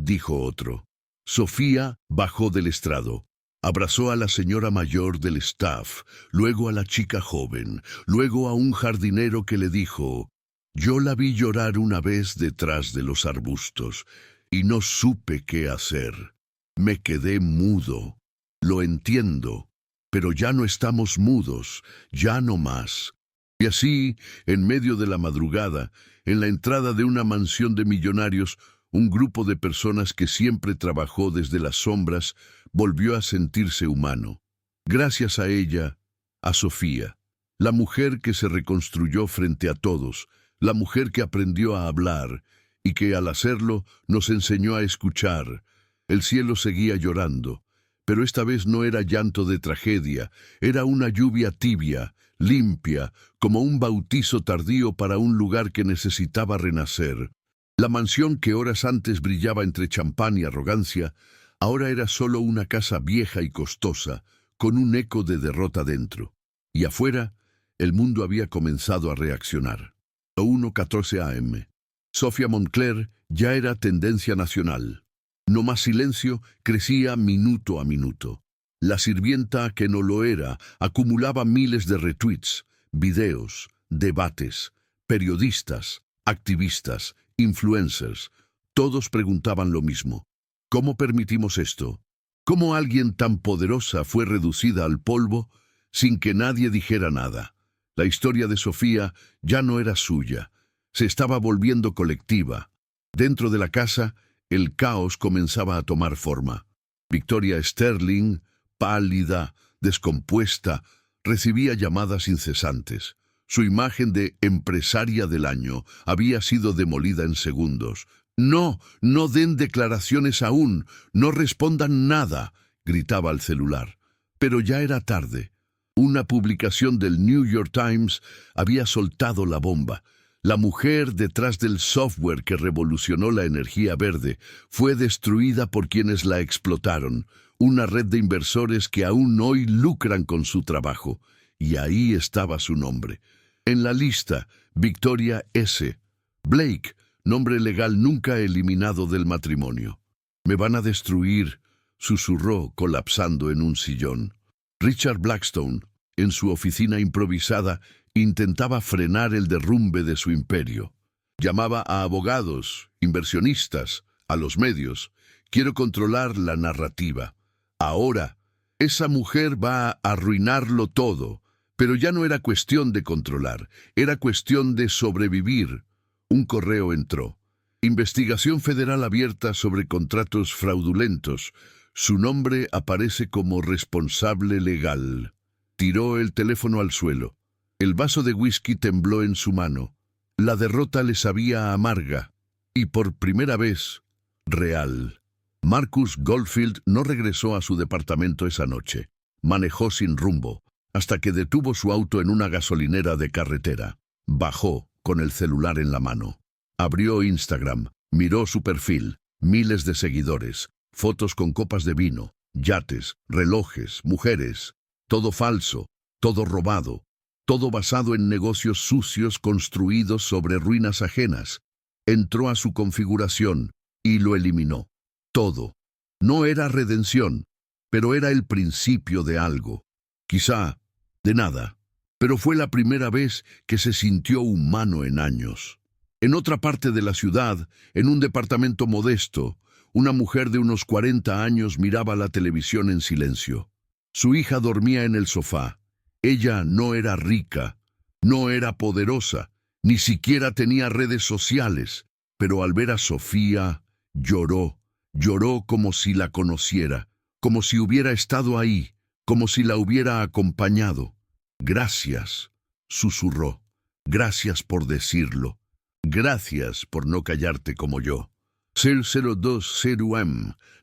dijo otro. Sofía bajó del estrado. Abrazó a la señora mayor del staff, luego a la chica joven, luego a un jardinero que le dijo, yo la vi llorar una vez detrás de los arbustos y no supe qué hacer. Me quedé mudo. Lo entiendo, pero ya no estamos mudos, ya no más. Y así, en medio de la madrugada, en la entrada de una mansión de millonarios, un grupo de personas que siempre trabajó desde las sombras volvió a sentirse humano. Gracias a ella, a Sofía, la mujer que se reconstruyó frente a todos, la mujer que aprendió a hablar y que al hacerlo nos enseñó a escuchar. El cielo seguía llorando, Pero esta vez no era llanto de tragedia, era una lluvia tibia, limpia, como un bautizo tardío para un lugar que necesitaba renacer. La mansión que horas antes brillaba entre champán y arrogancia, ahora era solo una casa vieja y costosa, con un eco de derrota dentro. Y afuera, el mundo había comenzado a reaccionar. 1:14 a.m. Sophia Moncler ya era tendencia nacional. No más silencio crecía minuto a minuto. La sirvienta que no lo era acumulaba miles de retweets, videos, debates, periodistas, activistas, influencers. Todos preguntaban lo mismo. ¿Cómo permitimos esto? ¿Cómo alguien tan poderosa fue reducida al polvo sin que nadie dijera nada? La historia de Sofía ya no era suya. Se estaba volviendo colectiva. Dentro de la casa, el caos comenzaba a tomar forma. Victoria Sterling, pálida, descompuesta, recibía llamadas incesantes. Su imagen de empresaria del año había sido demolida en segundos. «No, no den declaraciones aún, no respondan nada», gritaba al celular. Pero ya era tarde. Una publicación del New York Times había soltado la bomba. La mujer detrás del software que revolucionó la energía verde fue destruida por quienes la explotaron, una red de inversores que aún hoy lucran con su trabajo. Y ahí estaba su nombre. En la lista, Victoria S. Blake, nombre legal nunca eliminado del matrimonio. «Me van a destruir», susurró colapsando en un sillón. Richard Blackstone, en su oficina improvisada, intentaba frenar el derrumbe de su imperio. Llamaba a abogados, inversionistas, a los medios. «Quiero controlar la narrativa. Ahora, esa mujer va a arruinarlo todo». Pero ya no era cuestión de controlar, era cuestión de sobrevivir. Un correo entró. Investigación federal abierta sobre contratos fraudulentos. Su nombre aparece como responsable legal. Tiró el teléfono al suelo. El vaso de whisky tembló en su mano. La derrota le sabía amarga. Y por primera vez, real. Marcus Goldfield no regresó a su departamento esa noche. Manejó sin rumbo, hasta que detuvo su auto en una gasolinera de carretera. Bajó, con el celular en la mano. Abrió Instagram, miró su perfil, miles de seguidores, fotos con copas de vino, yates, relojes, mujeres. Todo falso, todo robado, todo basado en negocios sucios construidos sobre ruinas ajenas. Entró a su configuración y lo eliminó. Todo. No era redención, pero era el principio de algo. Quizá de nada, pero fue la primera vez que se sintió humano en años. En otra parte de la ciudad, en un departamento modesto, una mujer de unos 40 años miraba la televisión en silencio. Su hija dormía en el sofá. Ella no era rica, no era poderosa, ni siquiera tenía redes sociales, pero al ver a Sofía, lloró como si la conociera, como si hubiera estado ahí, como si la hubiera acompañado. «Gracias», susurró. «Gracias por decirlo. Gracias por no callarte como yo». 002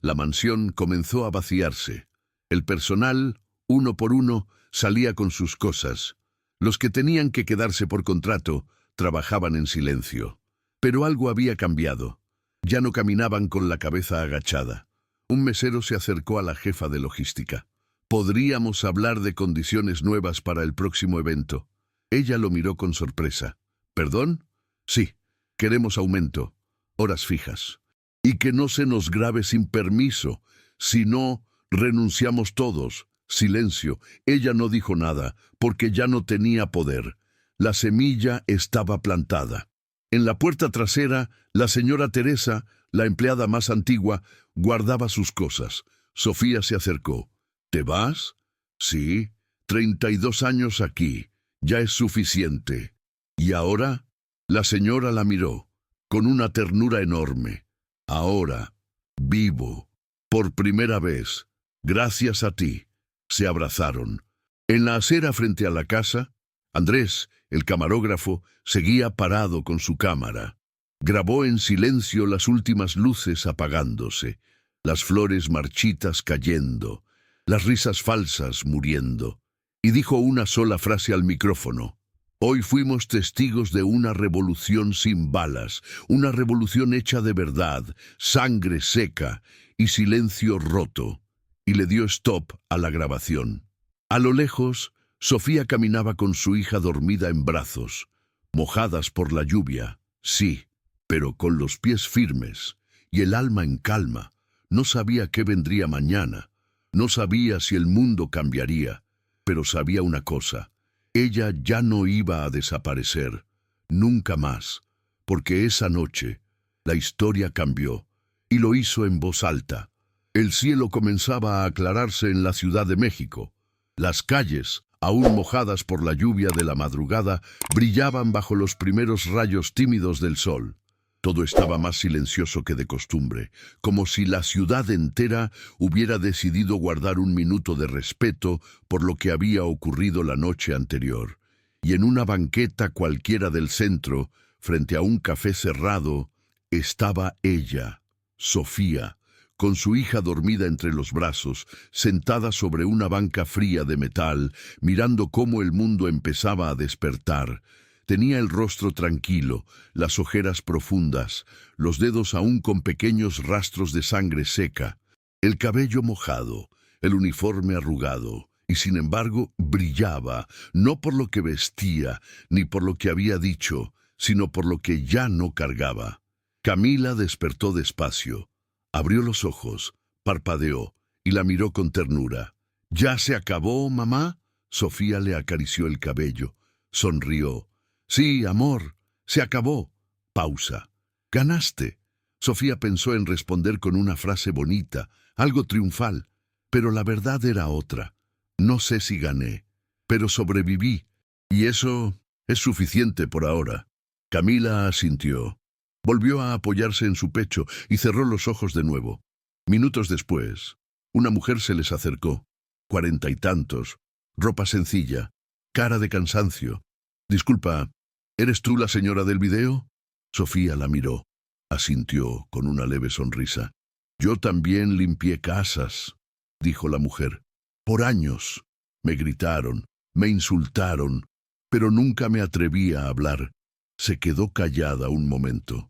la mansión comenzó a vaciarse. El personal, uno por uno, salía con sus cosas. Los que tenían que quedarse por contrato trabajaban en silencio. Pero algo había cambiado. Ya no caminaban con la cabeza agachada. Un mesero se acercó a la jefa de logística. «Podríamos hablar de condiciones nuevas para el próximo evento». Ella lo miró con sorpresa. «¿Perdón?» «Sí, queremos aumento, horas fijas. Y que no se nos grabe sin permiso. Si no, renunciamos todos». Silencio. Ella no dijo nada, porque ya no tenía poder. La semilla estaba plantada. En la puerta trasera, la señora Teresa, la empleada más antigua, guardaba sus cosas. Sofía se acercó. «¿Te vas?» «Sí, 32 años aquí. Ya es suficiente». «¿Y ahora?» La señora la miró, con una ternura enorme. «Ahora, vivo, por primera vez, gracias a ti». Se abrazaron. En la acera frente a la casa, Andrés, el camarógrafo, seguía parado con su cámara. Grabó en silencio las últimas luces apagándose, las flores marchitas cayendo, las risas falsas muriendo, y dijo una sola frase al micrófono. Hoy fuimos testigos de una revolución sin balas, una revolución hecha de verdad, sangre seca y silencio roto. Y le dio stop a la grabación. A lo lejos, Sofía caminaba con su hija dormida en brazos, mojadas por la lluvia, sí, pero con los pies firmes y el alma en calma. No sabía qué vendría mañana, no sabía si el mundo cambiaría, pero sabía una cosa: ella ya no iba a desaparecer, nunca más, porque esa noche la historia cambió, y lo hizo en voz alta. El cielo comenzaba a aclararse en la Ciudad de México. Las calles, aún mojadas por la lluvia de la madrugada, brillaban bajo los primeros rayos tímidos del sol. Todo estaba más silencioso que de costumbre, como si la ciudad entera hubiera decidido guardar un minuto de respeto por lo que había ocurrido la noche anterior. Y en una banqueta cualquiera del centro, frente a un café cerrado, estaba ella, Sofía, con su hija dormida entre los brazos, sentada sobre una banca fría de metal, mirando cómo el mundo empezaba a despertar. Tenía el rostro tranquilo, las ojeras profundas, los dedos aún con pequeños rastros de sangre seca, el cabello mojado, el uniforme arrugado, y sin embargo brillaba, no por lo que vestía, ni por lo que había dicho, sino por lo que ya no cargaba. Camila despertó despacio, abrió los ojos, parpadeó y la miró con ternura. ¿Ya se acabó, mamá? Sofía le acarició el cabello, sonrió. Sí, amor, se acabó. Pausa. Ganaste. Sofía pensó en responder con una frase bonita, algo triunfal, pero la verdad era otra. No sé si gané, pero sobreviví, y eso es suficiente por ahora. Camila asintió. Volvió a apoyarse en su pecho y cerró los ojos de nuevo. Minutos después, una mujer se les acercó, 40 y tantos, ropa sencilla, cara de cansancio. Disculpa, ¿eres tú la señora del video? Sofía la miró, asintió con una leve sonrisa. Yo también limpié casas, dijo la mujer. Por años. Me gritaron, me insultaron, pero nunca me atreví a hablar. Se quedó callada un momento.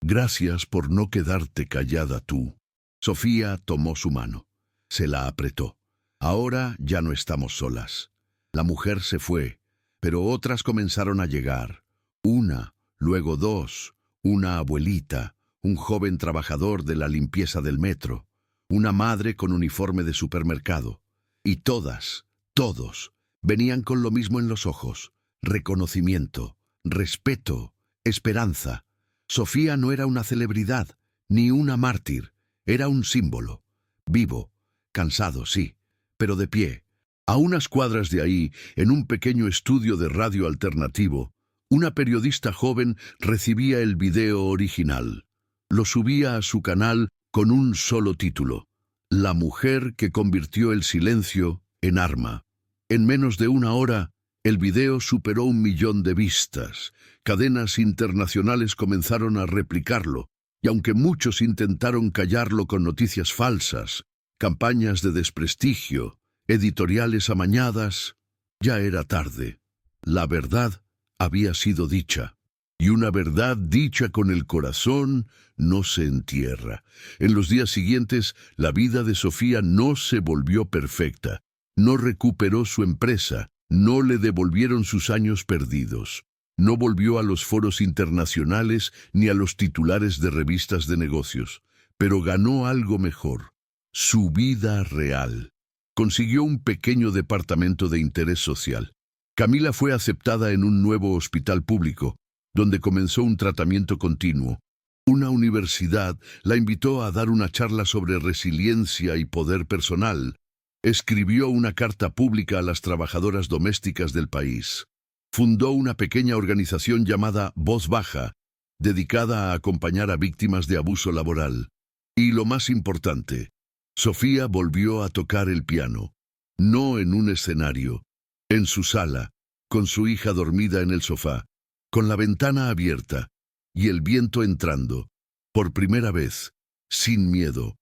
Gracias por no quedarte callada tú. Sofía tomó su mano. Se la apretó. Ahora ya no estamos solas. La mujer se fue, pero otras comenzaron a llegar. Una, luego dos, una abuelita, un joven trabajador de la limpieza del metro, una madre con uniforme de supermercado. Y todas, todos, venían con lo mismo en los ojos: reconocimiento, respeto, esperanza. Sofía no era una celebridad, ni una mártir, era un símbolo. Vivo, cansado, sí, pero de pie. A unas cuadras de ahí, en un pequeño estudio de radio alternativo, una periodista joven recibía el video original. Lo subía a su canal con un solo título: La mujer que convirtió el silencio en arma. En menos de una hora, el video superó 1 millón de vistas. Cadenas internacionales comenzaron a replicarlo, y aunque muchos intentaron callarlo con noticias falsas, campañas de desprestigio, editoriales amañadas, ya era tarde. La verdad había sido dicha, y una verdad dicha con el corazón no se entierra. En los días siguientes, la vida de Sofía no se volvió perfecta, no recuperó su empresa, no le devolvieron sus años perdidos. No volvió a los foros internacionales ni a los titulares de revistas de negocios, pero ganó algo mejor: su vida real. Consiguió un pequeño departamento de interés social. Camila fue aceptada en un nuevo hospital público, donde comenzó un tratamiento continuo. Una universidad la invitó a dar una charla sobre resiliencia y poder personal. Escribió una carta pública a las trabajadoras domésticas del país. Fundó una pequeña organización llamada Voz Baja, dedicada a acompañar a víctimas de abuso laboral. Y lo más importante, Sofía volvió a tocar el piano, no en un escenario, en su sala, con su hija dormida en el sofá, con la ventana abierta y el viento entrando, por primera vez, sin miedo.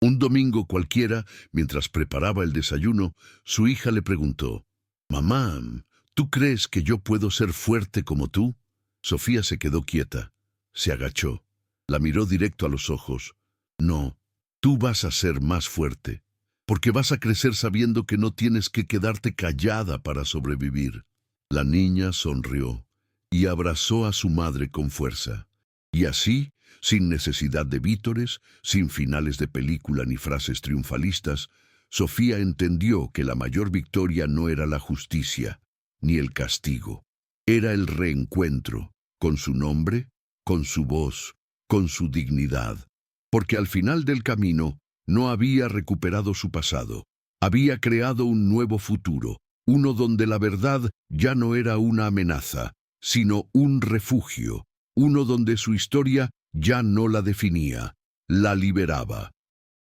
Un domingo cualquiera, mientras preparaba el desayuno, su hija le preguntó: «Mamá, ¿tú crees que yo puedo ser fuerte como tú?» Sofía se quedó quieta, se agachó, la miró directo a los ojos. «No, tú vas a ser más fuerte, porque vas a crecer sabiendo que no tienes que quedarte callada para sobrevivir». La niña sonrió y abrazó a su madre con fuerza. Y así, sin necesidad de vítores, sin finales de película ni frases triunfalistas, Sofía entendió que la mayor victoria no era la justicia, ni el castigo. Era el reencuentro, con su nombre, con su voz, con su dignidad. Porque al final del camino no había recuperado su pasado, había creado un nuevo futuro, uno donde la verdad ya no era una amenaza, sino un refugio, uno donde su historia ya no la definía, la liberaba.